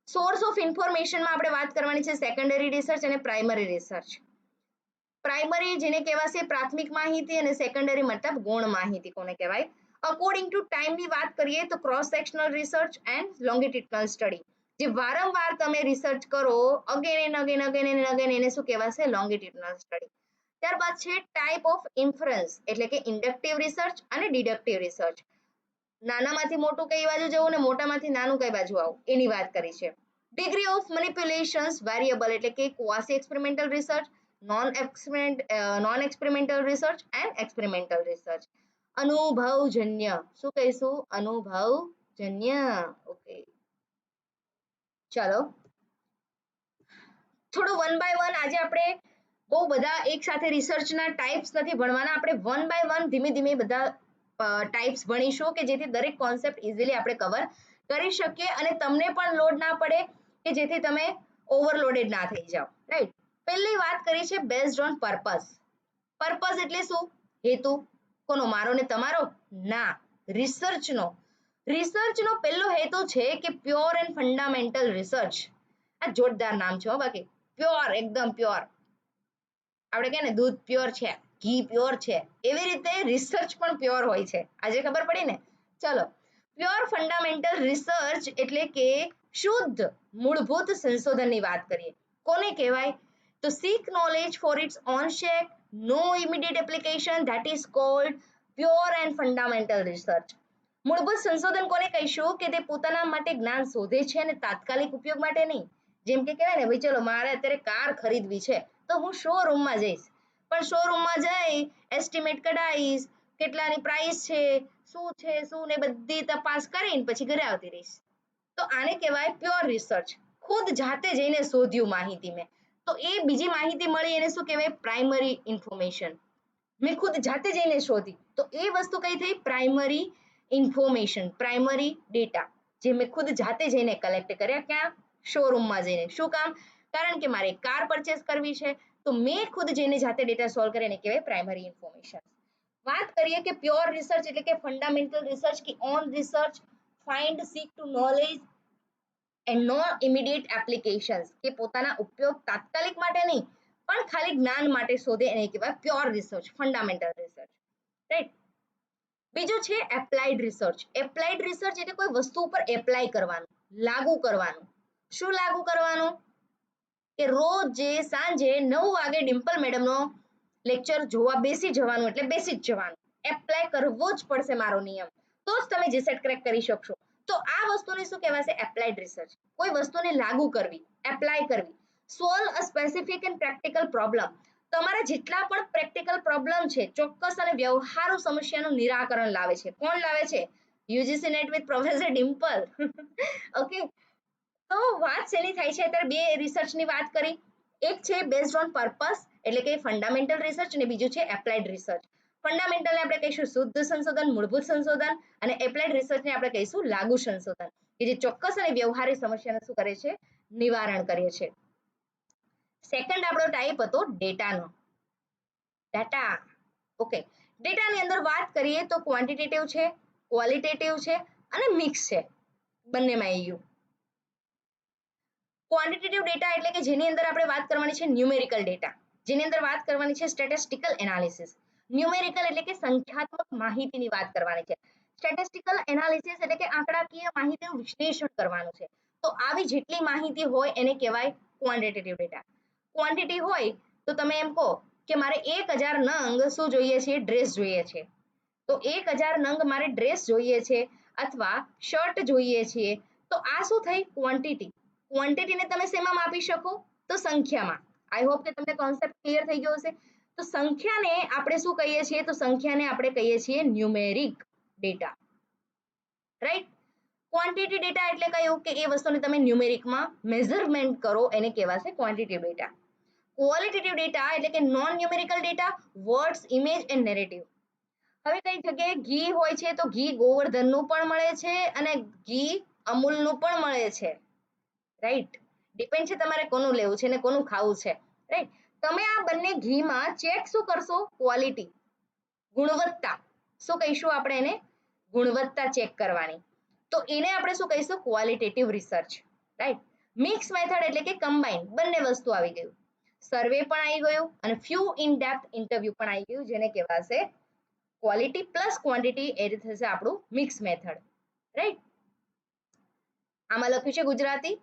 સોર્સ ઓફ ઇન્ફોર્મેશનમાં આપણે વાત કરવાની છે સેકન્ડરી રિસર્ચ અને પ્રાઇમરી રિસર્ચ. પ્રાઇમરી જેને કહેવાશે પ્રાથમિક માહિતી અને સેકન્ડરી મતલબ ગૌણ માહિતી કોને કહેવાય. અકોર્ડિંગ ટુ ટાઈમની વાત કરીએ તો cross sectional research and longitudinal study. જે વારંવાર તમે રિસર્ચ કરો again and again again and again એને શું કહેવાશે, લોંગિટ્યુડનલ સ્ટડી. ત્યારબાદ છે ટાઈપ ઓફ ઇન્ફરન્સ એટલે કે ઇન્ડક્ટિવ રિસર્ચ અને ડિડક્ટિવ રિસર્ચ. નાનામાંથી મોટું કઈ બાજુ જવું ને મોટામાંથી નાનું કઈ બાજુ આવું એની વાત કરી છે. ડિગ્રી ઓફ મેનિપ્યુલેશન્સ વેરિયેબલ એટલે કે quasi experimental research, non experimental research and experimental research. અનુભવજન્ય, શું કહીશું? અનુભવજન્ય. ઓકે, ચાલો થોડું વન બાય વન. આજે આપણે બહુ બધા એક સાથે રિસર્ચના ટાઈપ્સ નથી ભણવાના, આપણે વન બાય વન ધીમે ધીમે બધા ટાઈપ્સ ભણીશું કે જેથી દરેક કોન્સેપ્ટ ઇઝીલી આપણે કવર કરી શકીએ અને તમને પણ લોડ ના પડે કે જેથી તમે ઓવરલોડેડ ના થઈ જાઓ. રાઈટ, પહેલી વાત કરી છે બેઝડ ઓન પર્પસ. પર્પસ એટલે શું? હેતુ. કોનો? મારો ને તમારો? ના, રિસર્ચનો. રિસર્ચનો પહેલો હેતુ છે કે પ્યોર એન્ડ ફંડામેન્ટલ રિસર્ચ. આ જોરદાર નામ છે હો. બાકી પ્યોર, એકદમ પ્યોર. આપણે કહે ને દૂધ પ્યોર છે, ઘી પ્યોર છે, એવી રીતે રિસર્ચ પણ પ્યોર હોય છે. આજે ખબર પડી ને. ચલો, પ્યોર ફંડામેન્ટલ રિસર્ચ એટલે કે શુદ્ધ મૂળભૂત સંશોધનની વાત કરીએ. કોને કહેવાય? તો seek knowledge for its own sake, no immediate application, that is called pure and fundamental research. મૂળભૂત સંશોધન કોને કહીશું? કે તે પોતાના માટે જ્ઞાન શોધે છે અને તાત્કાલિક ઉપયોગ માટે નહીં. જેમ કે કહેવાય ને, ભાઈ ચલો મારે અત્યારે કાર ખરીદવી છે તો હું શોરૂમમાં જઈશ, પણ શોરૂમમાં જઈ એસ્ટિમેટ કઢાવીશ, કેટલાની પ્રાઇસ છે, શું છે શું ને બધી તપાસ કરીને પછી ઘરે આવતી રહીશ. તો આને કહેવાય પ્યોર રિસર્ચ. ખુદ જાતે જઈને શોધ્યું માહિતી મેં, તો એ બીજી માહિતી મળી એને શું કહેવાય? Primary information. મેં ખુદ જાતે જઈને શોધી તો એ વસ્તુ કઈ થઈ? પ્રાઇમરી ઇન્ફોર્મેશન, પ્રાઇમરી ડેટા, જે મેં ખુદ જાતે જઈને કલેક્ટ કર્યા. ક્યાં? શોરૂમમાં જઈને. શું કામ? કારણ કે મારે કાર પરચેસ કરવી છે તો મેં ખુદ જઈને જાતે ડેટા સોલ્વ કરે એને કહેવાય પ્રાઇમરી ઇન્ફોર્મેશન. વાત કરીએ કે પ્યોર રિસર્ચ એટલે કે ફંડામેન્ટલ રિસર્ચ કે own research, find, seek to knowledge and no immediate applications, કે પોતાના ઉપયોગ તાત્કાલિક માટે નહીં પણ ખાલી જ્ઞાન માટે શોધે એને કહેવાય pure research, fundamental research. Right. બીજું છે એપ્લાઇડ રિસર્ચ. એપ્લાઇડ રિસર્ચ એટલે કોઈ વસ્તુ ઉપર એપ્લાય કરવાનું, લાગુ કરવાનું. શું લાગુ કરવાનું? કે રોજ સાંજે 9 વાગે ડિમ્પલ મેડમનો લેક્ચર જોવા બેસી જવાનું, એટલે બેસી જ જવાનું. એપ્લાય કરવો જ પડશે મારો નિયમ, તો જ તમે જીસેટ ક્રેક કરી શકશો. તો આ વસ્તુને શું કહેવાશે? Applied research. કોઈ વસ્તુને લાગુ કરવી, એપ્લાય કરવી. Solve a specific and practical problem. તમારા જેટલા પણ પ્રેક્ટિકલ પ્રોબ્લેમ છે, ચોક્કસ અને વ્યવહારુ સમસ્યાનું નિરાકરણ લાવે છે. કોણ લાવે છે? UGC NET with professor Dimple. Okay, તો વાત શેની થાય છે? અત્યારે બે રિસર્ચની વાત કરી. એક છે બેઝડ ઓન પર્પસ એટલે કે ફંડામેન્ટલ રિસર્ચ અને બીજું છે એપ્લાઇડ રિસર્ચ. ફંડામેન્ટલ આપણે કહીશું શુદ્ધ સંશોધન, મૂળભૂત સંશોધન, અને એપ્લાઇડ રિસર્ચને આપણે કહીશું લાગુ સંશોધન, કે જે ચોક્કસ અને વ્યવહારિક સમસ્યાનું શું કરે છે? નિવારણ કરે છે. સેકન્ડ આપણો ટાઈપ હતો ડેટાનો. ડેટા. ઓકે, ડેટાની અંદર વાત કરીએ તો ક્વોન્ટિટેટિવ છે, ક્વોલિટેટિવ છે અને મિક્સ છે. બંનેમાં આવી ગયું. ક્વોન્ટિટેટિવ ડેટા એટલે કે જેની અંદર આપણે વાત કરવાની છે ન્યુમેરિકલ ડેટા, જેની અંદર વાત કરવાની છે સ્ટેટિસ્ટિકલ એનાલિસિસ. ન્યુમેરિકલ એટલે કે સંખ્યાત્મક માહિતીની વાત કરવાની છે. સ્ટેટિસ્ટિકલ એનાલિસિસ એટલે કે આંકડાકીય માહિતીનું વિશ્લેષણ કરવાનું છે. તો આવી જેટલી માહિતી હોય એને કહેવાય ક્વોન્ટિટેટિવ ડેટા. ક્વોન્ટિટી હોય તો તમે એમ કહો કે મારે 1000 નંગ શું જોઈએ છે? ડ્રેસ જોઈએ છે. તો 1000 નંગ મારે ડ્રેસ જોઈએ છે અથવા શર્ટ જોઈએ છે, તો આ શું થઈ? ક્વોન્ટિટી. ક્વોન્ટિટીને તમે શેમાં માપી શકો? તો સંખ્યામાં. આઈ હોપ કે તમને કોન્સેપ્ટ ક્લિયર થઈ ગયો હશે. તો સંખ્યાને આપણે શું કહીએ છીએ? તો સંખ્યાને આપણે કહીએ છીએ numeric data. Right. Quantity data એટલે કયું? કે એ વસ્તુને તમે ન્યુમેરિકમાં મેઝરમેન્ટ કરો એને કહેવાશે ક્વોન્ટિટી ડેટા. ક્વોલિટેટિવ ડેટા એટલે કે non numerical data, words, image and narrative. હવે કઈ જગ્યાએ ઘી હોય છે તો ઘી ગોવર્ધનનું પણ મળે છે અને ઘી અમૂલનું પણ મળે છે. રાઈટ. ડિપેન્ડ છે તમારે કોનું લેવું છે ને કોનું ખાવું છે. રાઈટ. તમે આ બંને ઘીમાં ચેક શું કરશો? ક્વોલિટી, ગુણવત્તા. શું કહીશું આપણે એને? ગુણવત્તા ચેક કરવાની. તો એને આપણે શું કહીશું? Qualitative research. Right. Mix method એટલે કે કમ્બાઈન, બંને વસ્તુ આવી ગયું. સર્વે પણ આવી ગયું અને ફ્યુ ઇન ડેપ્થ ઇન્ટરવ્યુ પણ આવી ગયું, જેને કહેવાશે ક્વોલિટી પ્લસ ક્વોન્ટિટી. એ રીતે થશે આપણું મિક્સ મેથડ. રાઈટ. આમાં લખ્યું છે ગુજરાતી.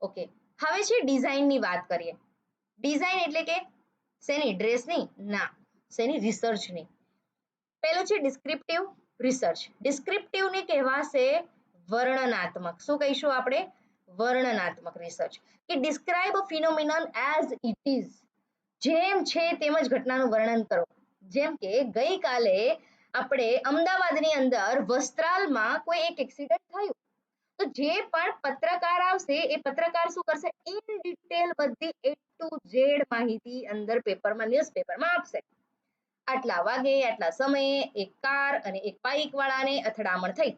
ઓકે, હવે છે ડિઝાઇનની વાત કરીએ. ડિઝાઇન એટલે કે શેની? ડ્રેસની? ના, શેની? રિસર્ચની. પહેલું છે ડિસ્ક્રિપ્ટિવ રિસર્ચ. ડિસ્ક્રિપ્ટિવને કહેવાશે વર્ણનાત્મક. શું કહીશું આપણે? વર્ણનાત્મક રિસર્ચ કે describe a phenomenon as it is, જેમ છે તેમ જ ઘટનાનું વર્ણન કરો. જેમ કે ગઈકાલે આપણે અમદાવાદની અંદર વસ્ત્રાલમાં કોઈ એક એક્સિડન્ટ થયું, તો જે પણ પત્રકાર આવશે એ પત્રકાર શું કરશે, ઇન ડિટેલ બધી એ ટુ ઝેડ માહિતી અંદર પેપરમાં, ન્યૂઝપેપરમાં આપશે. આટલા વાગે આટલા સમયે એક કાર અને એક બાઇક વાળાને અથડામણ થઈ,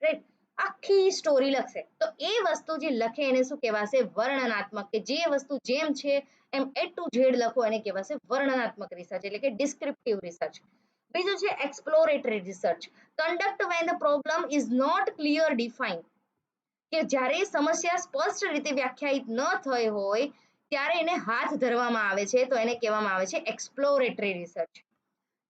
રાઈટ, આખી સ્ટોરી લખશે. તો એ વસ્તુ જે લખે એને શું કહેવાશે, વર્ણનાત્મક, કે જે વસ્તુ જેમ છે એમ એ ટુ ઝેડ લખો એને કહેવાશે વર્ણનાત્મક રિસર્ચ, એટલે કે ડિસ્ક્રિપ્ટિવ રિસર્ચ. બીજું છે exploratory research, conduct when the problem is not clear define, કે જ્યારે સમસ્યા સ્પષ્ટ રીતે વ્યાખ્યાયિત ન થઈ હોય ત્યારે એને હાથ ધરવામાં આવે છે, તો એને કહેવામાં આવે છે એક્સપ્લોરેટરી રિસર્ચ.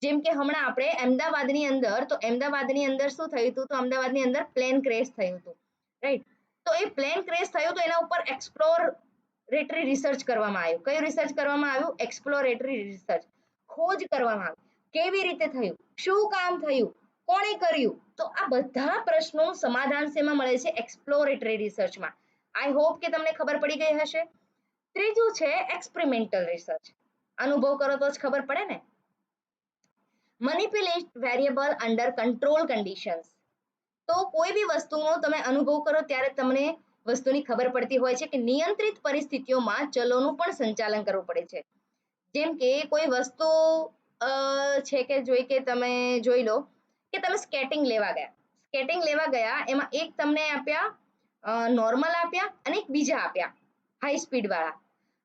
જેમ કે હમણાં આપણે અમદાવાદની અંદર, તો અમદાવાદની અંદર શું થયું હતું, તો અમદાવાદની અંદર પ્લેન ક્રેશ થયું હતું, રાઈટ. તો એ પ્લેન ક્રેશ થયું તો એના ઉપર એક્સપ્લોરેટરી રિસર્ચ કરવામાં આવ્યું. કયું રિસર્ચ કરવામાં આવ્યું, એક્સપ્લોરેટરી રિસર્ચ. ખોજ કરવામાં આવી, કેવી રીતે થયું, શું કામ થયું, કોણે કર્યું. તો આ બધા પ્રશ્નો સમાધાન શેમાં મળે છે, એક્સપ્લોરેટરી રિસર્ચમાં. આઈ હોપ કે તમને ખબર પડી ગઈ હશે. ત્રીજું છે એક્સપેરિમેન્ટલ રિસર્ચ, અનુભવ કરો તો જ ખબર પડે ને. Manipulate variable under control conditions, તો કોઈ બી વસ્તુનો તમે અનુભવ કરો ત્યારે તમને વસ્તુની ખબર પડતી હોય છે કે નિયંત્રિત પરિસ્થિતિઓમાં ચલોનું પણ સંચાલન કરવું પડે છે. જેમ કે કોઈ વસ્તુ છે કે તમે જોઈ લો કે તમે સ્કેટિંગ લેવા ગયા, સ્કેટિંગ લેવા ગયા, એમાં એક તમને આપ્યા નોર્મલ આપ્યા અને એક બીજા આપ્યા હાઈ સ્પીડ વાળા.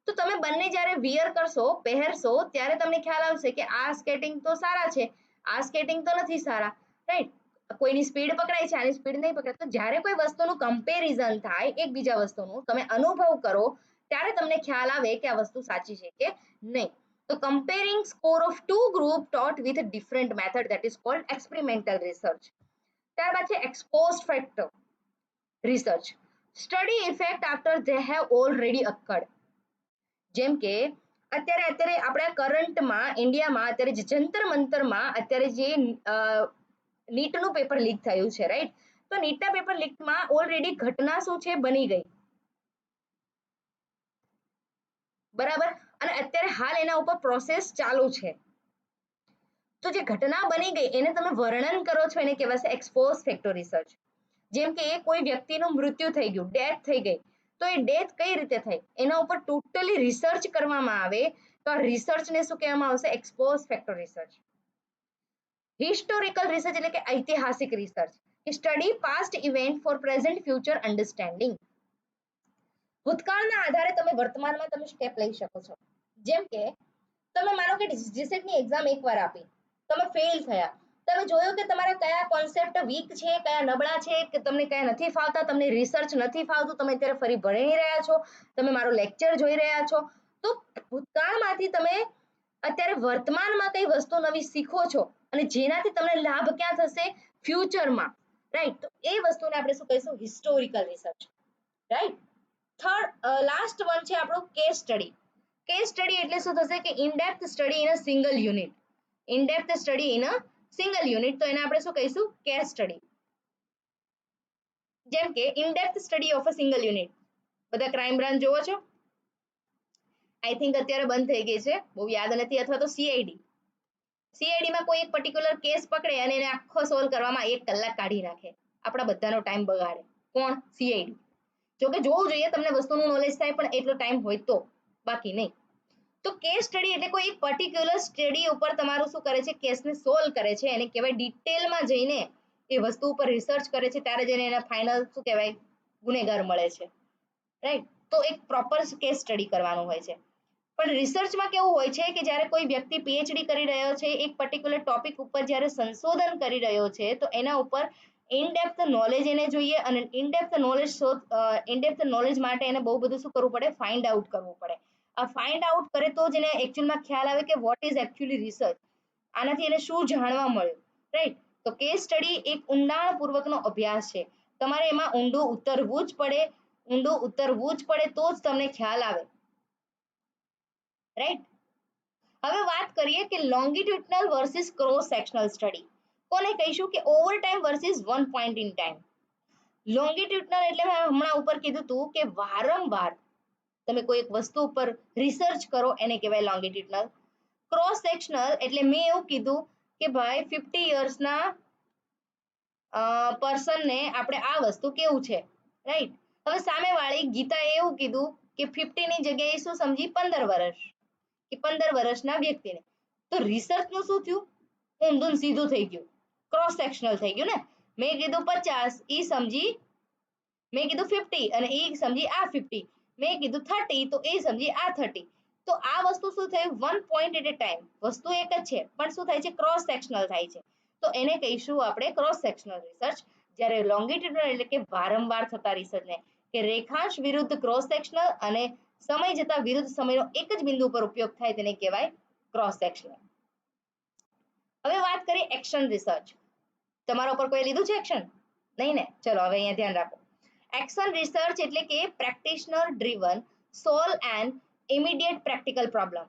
તો તમે બંને જ્યારે વિયર કરશો, પહેરશો, ત્યારે તમને ખ્યાલ આવશે કે આ સ્કેટિંગ તો સારા છે, આ સ્કેટિંગ તો નથી સારા, રાઈટ. કોઈની સ્પીડ પકડાય છે, આની સ્પીડ નહીં પકડાય. તો જ્યારે કોઈ વસ્તુનું કમ્પેરિઝન થાય એકબીજા વસ્તુનું, તમે અનુભવ કરો ત્યારે તમને ખ્યાલ આવે કે આ વસ્તુ સાચી છે કે નહીં. તો comparing score of two group taught with a different method, that is called experimental research. ત્યારબાદ છે exposed factor research, study effect after they have already occurred. જેમ કે અત્યારે આપણા કરંટમાં ઇન્ડિયામાં અત્યારે જે જંતર મંતરમાં અત્યારે જે નીટનું પેપર લીક થયું છે, રાઈટ. તો નીટના પેપર લીકમાં ઓલરેડી ઘટના શું છે, બની ગઈ, બરાબર. અને અત્યારે હાલ એના ઉપર પ્રોસેસ ચાલુ છે. તો જે ઘટના બની ગઈ એને તમે વર્ણન કરો છો, એને કહેવાશે એક્સપોઝ ફેક્ટર રિસર્ચ. જેમ કે કોઈ વ્યક્તિનું મૃત્યુ થઈ ગયું, ડેથ થઈ ગઈ, તો એ ડેથ કઈ રીતે થઈ એના ઉપર ટોટલી રિસર્ચ કરવામાં આવે, તો આ રિસર્ચને શું કહેવામાં આવશે, ex post facto research. Historical research એટલે કે ઐતિહાસિક રિસર્ચ, કે study past event for present future understanding. ભૂતકાળના આધારે તમે વર્તમાનમાં તમે સ્ટેપ લઈ શકો છો. જેમ કે તમે માનો કે જીસેટની એક્ઝામ એકવાર આપી, તમે ફેલ થયા, તમે જોયું કે તમારા કયા કોન્સેપ્ટ વીક છે, કયા નબળા છે, કે તમને કયા નથી ફાવતા, તમને રિસર્ચ નથી ફાવતું, તમે અત્યારે ફરી ભણી રહ્યા છો, તમે મારો લેક્ચર જોઈ રહ્યા છો. તો ભૂતકાળમાંથી તમે અત્યારે વર્તમાનમાં કઈ વસ્તુ નવી શીખો છો અને જેનાથી તમને લાભ ક્યાં થશે, ફ્યુચરમાં, રાઈટ. તો એ વસ્તુને આપણે શું કહીશું, historical research, right. Third last one છે આપણું કેસ સ્ટડી. કેસ સ્ટડી એટલે શું થશે, કે in depth study in a single unit, in depth study in a single unit, તો એને આપણે શું કહીશું, કેસ સ્ટડી. જેમ કે in depth study of a single unit, બધા ક્રાઇમ બ્રાન્ચ જોવો છો, આઈ થિંક અત્યારે બંધ થઈ ગઈ છે, બહુ યાદ નથી, અથવા તો સીઆઈડી, સીઆઈડીમાં કોઈ એક પર્ટિક્યુલર કેસ પકડે અને એને આખો સોલ્વ કરવામાં 1 કલાક કાઢી નાખે, આપણા બધાનો ટાઈમ બગાડે. કોણ, સીઆઈડી. જોકે જોવું જોઈએ, તમને વસ્તુનું નોલેજ થાય, પણ એટલો ટાઈમ હોય તો, બાકી નહીં. તો કેસ સ્ટડી એટલે કોઈ એક પર્ટિક્યુલર સ્ટડી ઉપર તમારું શું કરે છે, કેસને સોલ્વ કરે છે, એને કહેવાય ડિટેલમાં જઈને એ વસ્તુ ઉપર રિસર્ચ કરે છે, ત્યારે જઈને એને ફાઇનલ શું કહેવાય, ગુનેગાર મળે છે, રાઈટ. તો એક પ્રોપર કેસ સ્ટડી કરવાનું હોય છે. પણ રિસર્ચમાં કેવું હોય છે કે જ્યારે કોઈ વ્યક્તિ પીએચડી કરી રહ્યો છે, એક પર્ટિક્યુલર ટોપિક ઉપર જ્યારે સંશોધન કરી રહ્યો છે, તો એના ઉપર ઇન ડેપ્થ નોલેજ એને જોઈએ, અને ઇન ડેપ્થ નોલેજ માટે એને બહુ બધું શું કરવું પડે, ફાઇન્ડ આઉટ કરવું પડે. આ ફાઇન્ડ આઉટ કરે તો જ એને એકચ્યુઅલમાં ખ્યાલ આવે કે વોટ ઇઝ એકચ્યુઅલી રિસર્ચ, આનાથી એને શું જાણવા મળ્યું, રાઈટ. તો કેસ સ્ટડી એક ઊંડાણપૂર્વકનો અભ્યાસ છે, તમારે એમાં ઊંડું ઉતરવું જ પડે, તો જ તમને ખ્યાલ આવે, રાઈટ. હવે વાત કરીએ કે longitudinal versus cross sectional study, કોને કહીશું, કે over time versus one point in time. Longitudinal એટલે મેં હમણાં ઉપર કીધું હતું કે વારંવાર તમે કોઈ એક વસ્તુ ઉપર રિસર્ચ કરો એને કહેવાય લોંગિટ્યુડનલ. ક્રોસ સેક્શનલ એટલે મેં એવું કીધું કે ભાઈ 50 યર્સના પર્સનને આપણે આ વસ્તુ કેવું છે, રાઈટ. હવે સામેવાળી ગીતાએ એવું કીધું કે 50 ની જગ્યાએ શું સમજી 15 વર્ષ, કે 15 વર્ષના વ્યક્તિને. તો રિસર્ચનું શું થયું? ઊંધું ને સીધું થઈ ગયું, ક્રોસ સેક્શનલ થઈ ગયું ને. મેં કીધું 50, ઈ સમજી, મેં કીધું 50 અને ઈ સમજી આ 50, મેં કીધું 30 તો એ સમજી આ 30. તો આ વસ્તુ શું થયું? વન પોઈન્ટ એટ એ ટાઈમ, વસ્તુ એક જ છે પણ શું થાય છે? ક્રોસ સેક્શનલ થાય છે. તો એને કહીશું આપણે ક્રોસ સેક્શનલ રિસર્ચ. જ્યારે લોંગિટ્યુડનલ એટલે કે વારંવાર થતા રિસર્ચને, કે રેખાંશ વિરુદ્ધ ક્રોસ સેક્શનલ અને સમય જતા વિરુદ્ધ સમયનો એક જ બિંદુ પર ઉપયોગ થાય તેને કહેવાય ક્રોસ સેક્શનલ. હવે વાત કરીએ એક્શન રિસર્ચ. તમારા ઉપર કોઈ લીધું છે એક્શન? નહીં ને? ચલો હવે અહીંયા ધ્યાન રાખો. એક્શન રિસર્ચ એટલે કે practitioner driven solve and immediate practical problem.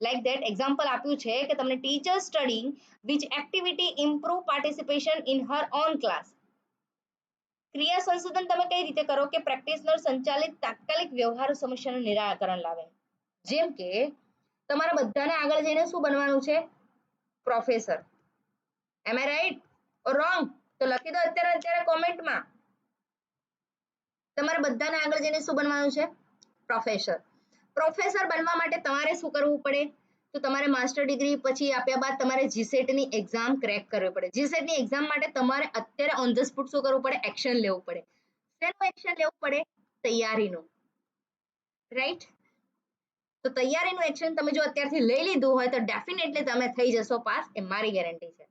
Like that example આપ્યું છે કે તમને teacher studying which activity improve participation in her on class. ક્રિયા સંશોધન તમે કઈ રીતે કરો કે પ્રેક્ટિશનર સંચાલિત તાત્કાલિક વ્યવહારુ સમસ્યાનું નિરાકરણ લાવે. જેમ કે તમારા બધાને આગળ જઈને શું બનવાનું છે? Professor. Am I right or wrong? તો લખી દો અત્યારે કોમેન્ટમાં. તમારે બધાને આગળ જઈને શું બનવાનું છે? પ્રોફેસર. પ્રોફેસર બનવા માટે તમારે શું કરવું પડે? તો તમારે માસ્ટર ડિગ્રી પછી આપ્યા બાદ તમારે જીસેટ ની એક્ઝામ ક્રેક કરવી પડે. જીસેટ ની એક્ઝામ માટે તમારે અત્યારે ઓન ધ સ્પોટ શું કરવું પડે? એક્શન લેવું પડે. શેનું એક્શન લેવું પડે? તૈયારીનું, રાઈટ. તો તૈયારીનું એક્શન તમે જો અત્યારથી લઈ લીધું હોય તો ડેફિનેટલી તમે થઈ જશો પાસ, એ મારી ગેરંટી છે.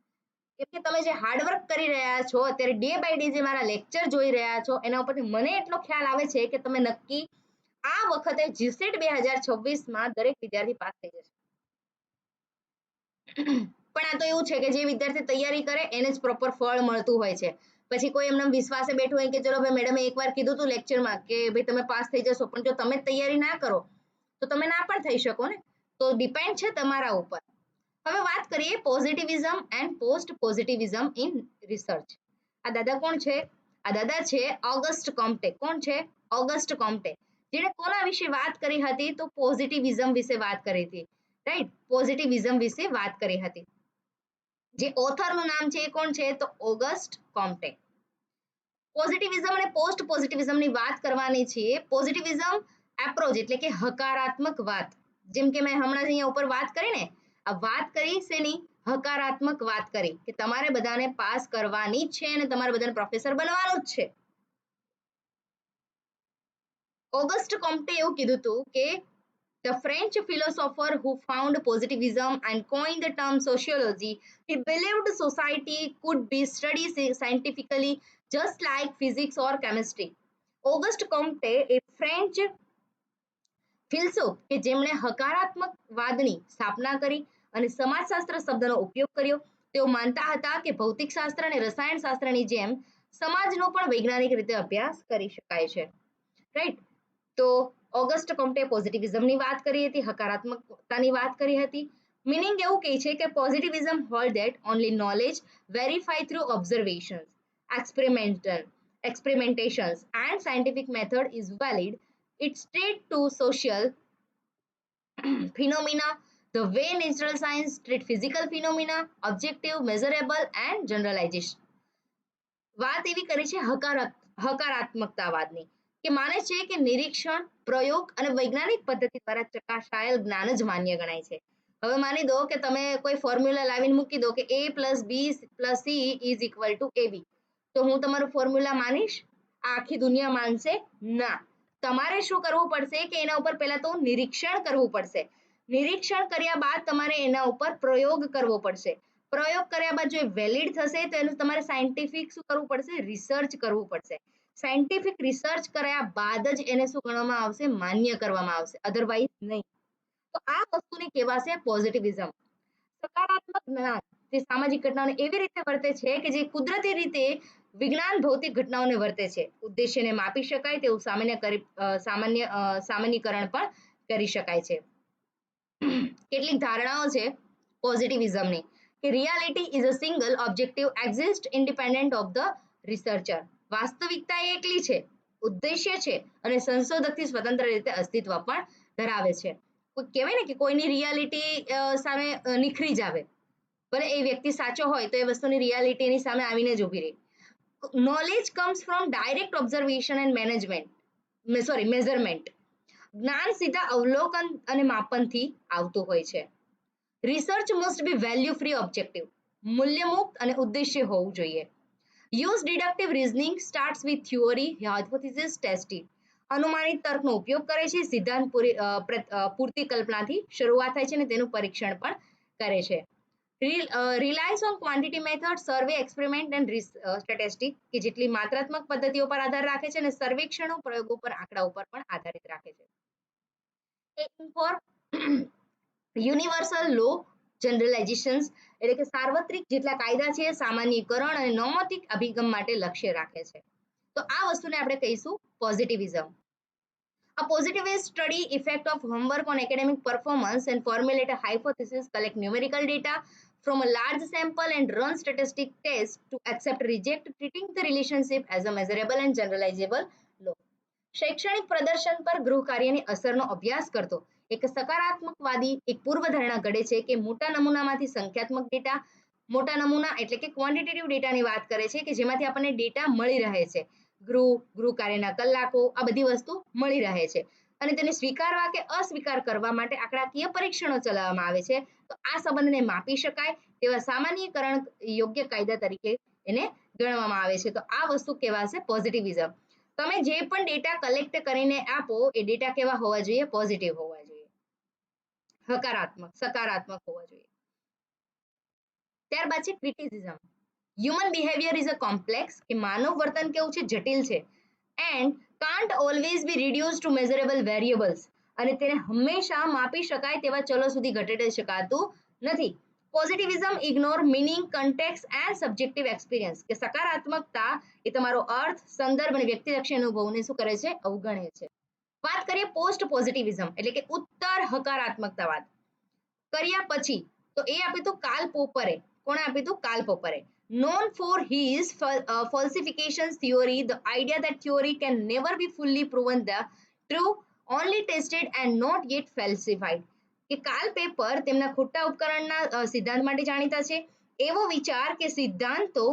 કેમ કે તમે જે હાર્ડવર્ક કરી રહ્યા છો અત્યારે, ડે બાય ડે જે મારા લેક્ચર જોઈ રહ્યા છો, એના ઉપરથી મને એટલો ખ્યાલ આવે છે કે તમે નક્કી આ વખતે જીસેટ 2026 માં દરેક વિદ્યાર્થી પાસ થઈ જશે. પણ આ તો એવું છે કે જે વિદ્યાર્થી તૈયારી કરે એને જ પ્રોપર ફળ મળતું હોય છે. પછી કોઈ એમને વિશ્વાસે બેઠું હોય કે ચલો ભાઈ મેડમે એકવાર કીધું હતું લેક્ચરમાં કે ભાઈ તમે પાસ થઈ જશો, પણ જો તમે તૈયારી ના કરો તો તમે ના પણ થઈ શકો ને. તો ડિપેન્ડ છે તમારા ઉપર. હવે વાત કરીએ પોઝિટિવિઝમ એન્ડ પોસ્ટ પોઝિટિવિઝમ ઇન રિસર્ચ. આ દાદા કોણ છે? આ દાદા છે ઓગસ્ટ કોમ્ટે. કોણ છે? ઓગસ્ટ કોમ્ટે. જેણે કોના વિશે વાત કરી હતી? તો પોઝિટિવિઝમ વિશે વાત કરી હતી, રાઈટ. પોઝિટિવિઝમ વિશે વાત કરી હતી. જે ઓથરનું નામ છે એ કોણ છે? તો ઓગસ્ટ કોમ્ટે. પોઝિટિવિઝમ અને પોસ્ટ પોઝિટિવિઝમની વાત કરવાની છે. પોઝિટિવિઝમ એપ્રોચ એટલે કે હકારાત્મક વાત. જેમ કે મેં હમણાં અહીંયા ઉપર વાત કરી ને, આ વાત કરી શેની? હકારાત્મક વાત કરી કે તમારે બધાને પાસ કરવાની જ છે અને તમારે બધાને પ્રોફેસર બનવાનું જ છે. ઓગસ્ટ કોમ્ટે એવું કીધું હતું કે the French philosopher who found positivism and coined the term sociology, he believed society could be studied scientifically just like physics or chemistry. Auguste Comte એ ફ્રેન્ચ ફિલસૂફ કે જેમણે હકારાત્મકવાદની સ્થાપના કરી અને સમાજશાસ્ત્ર શબ્દનો ઉપયોગ કર્યો. તેઓ માનતા હતા કે ભૌતિકશાસ્ત્ર અને રસાયણશાસ્ત્રની જેમ સમાજનો પણ વૈજ્ઞાનિક રીતે અભ્યાસ કરી શકાય છે, રાઈટ. તો ઓગસ્ટ કોમ્ટે પોઝિટિવિઝમની વાત કરી હતી, હકારાત્મકતાની વાત કરી હતી. મીનિંગ એવું કહે છે કે positivism hold that only knowledge verify through observation, experimentations and scientific method is valid. It states to social phenomena the way natural science treat physical phenomena, objective, measurable and generalization. વાત એવી કરી છે હકારાત્મકતાવાદની કે માને છે કે નિરીક્ષણ, પ્રયોગ અને વૈજ્ઞાનિક પદ્ધતિ દ્વારા ચકાસાયેલ જ્ઞાન જ માન્ય ગણાય છે. હવે માની દો કે તમે કોઈ ફોર્મ્યુલા લાવીને મૂકી દો કે a + b + c = ab, તો હું તમારું ફોર્મ્યુલા માનીશ? આખી દુનિયા માનશે ના. તમારે શું કરવું પડશે કે એના ઉપર પહેલા તો નિરીક્ષણ કરવું પડશે. નિરીક્ષણ કર્યા બાદ તમારે એના ઉપર પ્રયોગ કરવો પડશે. પ્રયોગ કર્યા બાદ જો વેલિડ થશે તો એનું તમારે સાયન્ટિફિક શું કરવું પડશે? રિસર્ચ કરવું પડશે. સાયન્ટિફિક રિસર્ચ કર્યા બાદ જ એને શું ગણવામાં આવશે? માન્ય કરવામાં આવશે, અધરવાઇઝ નહીં. તો આ વસ્તુને કહેવાશે પોઝિટિવિઝમ. સકારાત્મક જ્ઞાન જે સામાજિક ઘટનાઓને એવી રીતે વર્તે છે કે જે કુદરતી રીતે વિજ્ઞાન ભૌતિક ઘટનાઓને વર્તે છે. ઉદ્દેશ્યને માપી શકાય તેવું સામાન્યકરણ પણ કરી શકાય છે. કેટલીક ધારણાઓ છે પોઝિટિવિઝમની કે reality is a single objective exist independent of the researcher. વાસ્તવિકતા એ એકલી છે, ઉદ્દેશ્ય છે અને સંશોધકથી સ્વતંત્ર રીતે અસ્તિત્વ પણ ધરાવે છે. કહેવાય ને કે કોઈની રિયાલિટી સામે નિખરી જ આવે, ભલે એ વ્યક્તિ સાચો હોય તો એ વસ્તુની રિયાલિટી એની સામે આવીને જ ઊભી રહે. Knowledge comes from direct observation and measurement. જ્ઞાન સીધા અવલોકન અને માપનથી આવતું હોય છે. Research must be value free objective, મૂલ્યમુક્ત અને ઉદ્દેશ્ય હોવું જોઈએ. Use deductive reasoning starts with theory, hypothesis, testing. અનુમાનિત તર્કનો ઉપયોગ કરે છે, સિદ્ધાંત પૂરતી કલ્પનાથી શરૂઆત થાય છે અને તેનું પરીક્ષણ પણ કરે છે. Reliance on quantity method, survey, experiment and statistic, કે જેટલી માત્રાત્મક પદ્ધતિઓ પર આધાર રાખે છે અને સર્વેક્ષણો, પ્રયોગો પર, આંકડા ઉપર પણ આધારિત રાખે છે. ફોર યુનિવર્સલ લો જનરલાઇઝેશન્સ, એટલે કે સાર્વત્રિક જેટલા કાયદા છે સામાન્યીકરણ અને નોમોટિક અભિગમ માટે લક્ષ્ય રાખે છે. તો આ વસ્તુને આપણે કહીશું પોઝિટિવિઝમ. A positivist study effect of homework on academic performance and formulate a hypothesis, collect numerical data from a large sample and run statistic tests to accept reject, treating the relationship as a measurable and generalizable law. શૈક્ષણિક પ્રદર્શન પર ગૃહ કાર્યની અસરનો અભ્યાસ કરતો એક સકારાત્મકવાદી એક પૂર્વધારણા ઘડે છે કે મોટા નમૂનામાંથી સંખ્યાત્મક ડેટા, મોટા નમૂના એટલે કે ક્વોન્ટિટેટિવ ડેટાની વાત કરે છે કે જેમાંથી આપણને ડેટા મળી રહે છે, ગૃહ કાર્યના કલાકો, આ બધી વસ્તુ મળી રહે છે અને તેને સ્વીકારવા કે અસ્વીકાર કરવા માટે આંકડાકીય પરીક્ષણો ચલાવવામાં આવે છે. તો આ સંબંધને માપી શકાય તેવા સામાન્યીકરણ યોગ્ય કાયદા તરીકે એને ગણવામાં આવે છે. તો આ વસ્તુ કહેવાશે પોઝિટિવિઝમ. તમે જે પણ ડેટા કલેક્ટ કરીને આપો એ ડેટા કેવા હોવા જોઈએ? પોઝિટિવ હોવા જોઈએ, હકારાત્મક, સકારાત્મક હોવા જોઈએ. ત્યારબાદ છે criticism. Human behaviour is a complex, કે માનવ વર્તન કેવું છે? જટિલ છે. And can't always be reduce to measurable variables, અને તેને હંમેશા માપી શકાય તેવા ચલો સુધી ઘટાડી શકાતું નથી. Positivism ignore meaning, context and subjective experience, કે સકારાત્મકતા એ તમારો અર્થ, સંદર્ભ અને વ્યક્તિલક્ષી અનુભવને શું કરે છે? અવગણે છે. વાત કરીએ પોસ્ટ પોઝિટિવિઝમ એટલે કે ઉત્તર હકારાત્મકતાવાદ કર્યા પછી, તો એ આપ્યું હતું કાર્લ પોપરે. કોણે આપ્યું હતું? Karl પોપરે. Known for his falsifications theory, the idea that theory can never be fully proven the true, only tested and not yet falsified. કે કાર્લ પેપર તેમના ખોટા ઉપકરણના સિદ્ધાંત માટે જાણીતા છે. એવો વિચાર કે સિદ્ધાંતો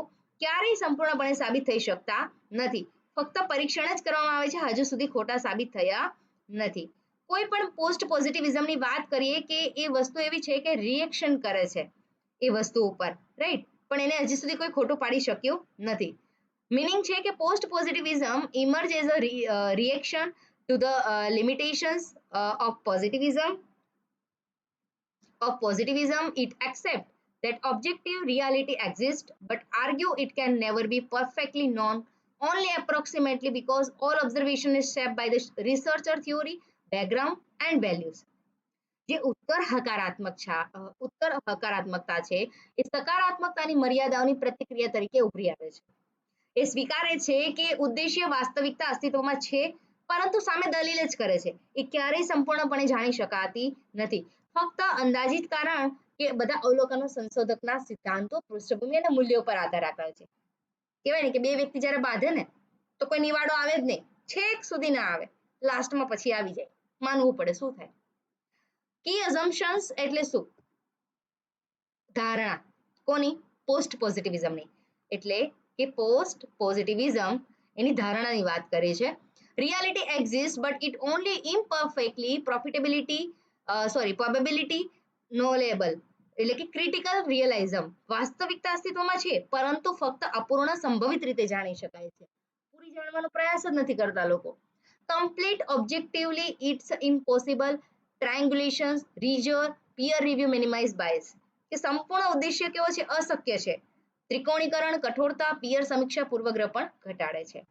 ક્યારેય સંપૂર્ણપણે સાબિત થઈ શકતા નથી, ફક્ત પરીક્ષણ જ કરવામાં આવે છે, હજુ સુધી ખોટા સાબિત થયા નથી. કોઈ પણ પોસ્ટ પોઝિટિવિઝમની વાત કરીએ કે એ વસ્તુ એવી છે કે રિએક્શન કરે છે એ વસ્તુ ઉપર, રાઈટ, પણ એને હજી સુધી કોઈ ખોટું પાડી શક્યું નથી. મીનિંગ છે કે post positivism emerge as a reaction to the limitations of positivism. It accepts that objective reality exists but argue it can never be perfectly known, only approximately, because all observation is shaped by the researcher theory, background and values. જે ઉત્તર હકારાત્મકતા છે એ સકારાત્મકતાની મર્યાદાઓની પ્રતિક્રિયા તરીકે ઉભરી આવે છે. એ સ્વીકારે છે કે ઉદ્દેશ્ય વાસ્તવિકતા અસ્તિત્વમાં છે પરંતુ સામે દલીલ જ કરે છે. એ ક્યારેય સંપૂર્ણપણે જાણી શકાતી નથી, ફક્ત અંદાજિત કારણ કે બધા અવલોકનો સંશોધકના સિદ્ધાંતો, પૃષ્ઠભૂમિ અને મૂલ્યો પર આધાર રાખે છે. કહેવાય ને કે બે વ્યક્તિ જ્યારે બાંધે ને તો કોઈ નિવાડો આવે જ નહીં, છેક સુધી ના આવે, લાસ્ટમાં પછી આવી જાય, માનવું પડે. શું થાય? કી અઝમ્પશન્સ એટલે શું? ધારણા. કોની? પોસ્ટ પોઝિટિવિઝમની. એટલે કે પોસ્ટ પોઝિટિવિઝમ એની ધારણાની વાત કરે છે. Reality exist but it only imperfectly probability knowable, એટલે કે ક્રિટિકલ રિયલિઝમ. વાસ્તવિકતા અસ્તિત્વમાં છે પરંતુ ફક્ત અપૂર્ણ સંભવિત રીતે જાણી શકાય છે, પૂરી જાણવાનો પ્રયાસ જ નથી કરતા લોકો. Complete objectively it's impossible, triangulations, rigour, peer review, minimize bias, કે સંપૂર્ણ ઉદ્દેશ્ય કેવો છે? અશક્ય છે. ત્રિકોણીકરણ, કઠોરતા, પીયર સમીક્ષા પૂર્વગ્રહ પણ ઘટાડે છે.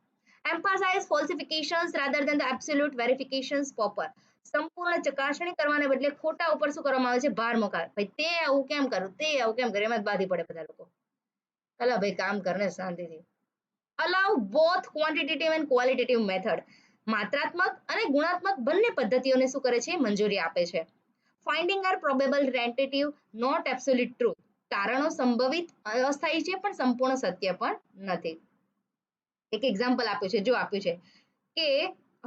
emphasize falsifications rather than the absolute verifications proper. સંપૂર્ણ ચકાસણી કરવાને બદલે ખોટા ઉપર શું કરવામાં આવે છે? ભાર મુકાય. ભાઈ તે આવું કેમ કર્યું, તે આવું કેમ કર્યું, એમાં જ બાધી પડે બધા લોકો. અલા ભાઈ કામ કરને શાંતિથી. allow both quantitative and qualitative method. માત્રાત્મક અને ગુણાત્મક બંને પદ્ધતિઓને શું કરે છે? મંજૂરી આપે છે. Finding are probable tentative, not absolute truth. તારણો સંભવિત અસ્થાયી છે પણ સંપૂર્ણ સત્ય પણ નથી. એક એક્ઝામ્પલ આપ્યું છે, જો આપ્યું છે કે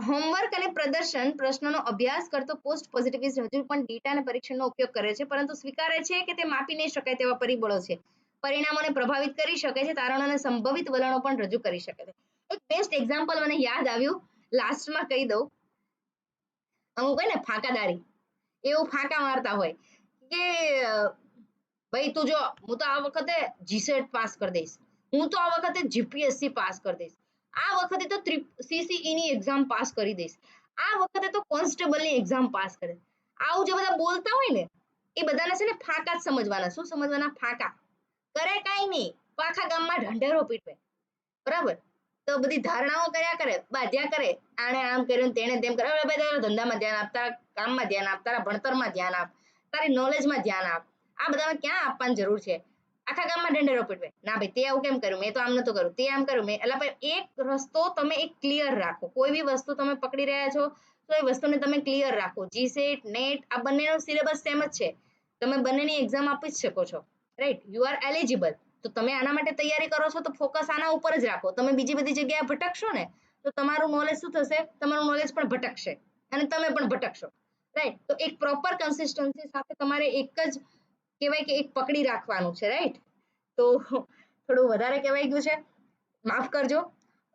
હોમવર્ક અને પ્રદર્શન પ્રશ્નોનો અભ્યાસ કરતો પોસ્ટ પોઝિટિવિસ્ટ હજુ પણ ડેટા અને પરીક્ષણનો ઉપયોગ કરે છે, પરંતુ સ્વીકારે છે કે તે માપી નહીં શકાય તેવા પરિબળો છે, પરિણામોને પ્રભાવિત કરી શકે છે, તારણો અને સંભવિત વલણો પણ રજૂ કરી શકે છે. એક બેસ્ટ એક્ઝામ્પલ મને યાદ આવ્યું, લાસ્ટમાં કહી દઉં. અમુક હોય ને ફાંકાદારી, એવું ફાંકા મારતા હોય કે ભાઈ તું જો, હું તો આ વખતે જીસેટ પાસ કરી દઈશ, હું તો આ વખતે જીપીએસસી પાસ કરી દઈશ, આ વખતે તો સીસીઈ ની એક્ઝામ પાસ કરી દઈશ, આ વખતે તો કોન્સ્ટેબલ ની એક્ઝામ પાસ કરે. આવું જે બધા બોલતા હોય ને, એ બધાને છે ને ફાંકા જ સમજવાના. શું સમજવાના? ફાંકા. કરે કાંઈ નહીં, આખા ગામમાં ઢંઢેરો પીટવે, બરાબર? તો બધી ધારણાઓ કર્યા કરે, બાધ્યા કરે, આણે આમ કર્યું, તેણે તેમ કર્યું. હવે તારા ધંધામાં ધ્યાન આપ, તારા કામમાં ધ્યાન આપ, તારા ભણતરમાં ધ્યાન આપ, તારી નોલેજમાં ધ્યાન આપ. આ બધામાં ક્યાં આપવાની જરૂર છે? આખા ગામમાં ઢંઢેરો પીટવે, ના ભાઈ તે આવું કેમ કર્યું, મેં તો આમ નતું કર્યું, તે આમ કર્યું, મેં એટલે ભાઈ એક રસ્તો તમે એક ક્લિયર રાખો. કોઈ બી વસ્તુ તમે પકડી રહ્યા છો તો એ વસ્તુને તમે ક્લિયર રાખો. જીસેટ, નેટ આ બંનેનો સિલેબસ સેમ જ છે, તમે બંનેની એક્ઝામ આપી જ શકો છો, રાઈટ? You are eligible. તો તમે આના માટે તૈયારી કરો છો તો ફોકસ આના ઉપર જ રાખો. તમે બીજી બધી જગ્યાએ ભટકશો ને તો તમારું નોલેજ શું થશે? તમારું નોલેજ પણ ભટકશે અને તમે પણ ભટકશો, રાઈટ? તો એક પ્રોપર કન્સિસ્ટન્સી સાથે તમારે એક જ કહેવાય કે એક પકડી રાખવાનું છે, રાઈટ? તો થોડું વધારે કહેવાય ગયું છે, માફ કરજો.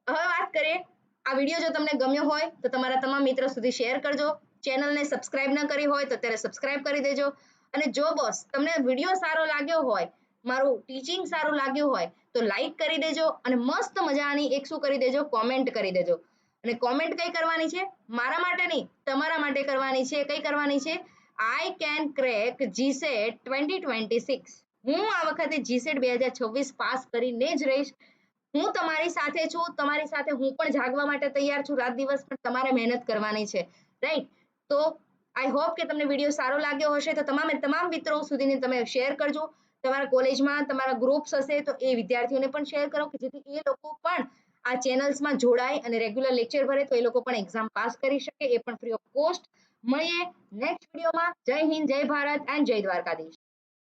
હવે વાત કરીએ, આ વિડીયો જો તમને ગમ્યો હોય તો તમારા તમામ મિત્રો સુધી શેર કરજો. ચેનલને સબસ્ક્રાઇબ ન કરી હોય તો અત્યારે સબસ્ક્રાઇબ કરી દેજો. અને જો બોસ તમને વિડીયો સારો લાગ્યો હોય, મારું ટીચિંગ સારું લાગ્યું હોય તો લાઈક કરી દેજો અને મસ્ત મજાની એક શું કરી દેજો? કોમેન્ટ કરી દેજો. અને કોમેન્ટ કઈ કરવાની છે? મારા માટે નહીં, તમારા માટે કરવાની છે. કઈ કરવાની છે? I can crack GSET 2026. હું આ વખતે જીસેટ 2026 પાસ કરીને જ રહીશ. હું તમારી સાથે છું, તમારી સાથે હું પણ જાગવા માટે તૈયાર છું. રાત દિવસ પણ તમારે મહેનત કરવાની છે, રાઈટ? તો આઈ હોપ કે તમને વિડીયો સારો લાગ્યો હશે. તો તમામ મિત્રો સુધીને તમે શેર કરજો. તમારા કોલેજમાં તમારા ગ્રુપ્સ હશે તો એ વિદ્યાર્થીઓને પણ શેર કરો કે જેથી એ લોકો પણ આ ચેનલ્સમાં જોડાય અને રેગ્યુલર લેક્ચર ભરે તો એ લોકો પણ એક્ઝામ પાસ કરી શકે, એ પણ ફ્રી ઓફ કોસ્ટ. મળીએ નેક્સ્ટ વિડીયોમાં. જય હિન્દ, જય ભારત એન્ડ જય દ્વારકાધીશ.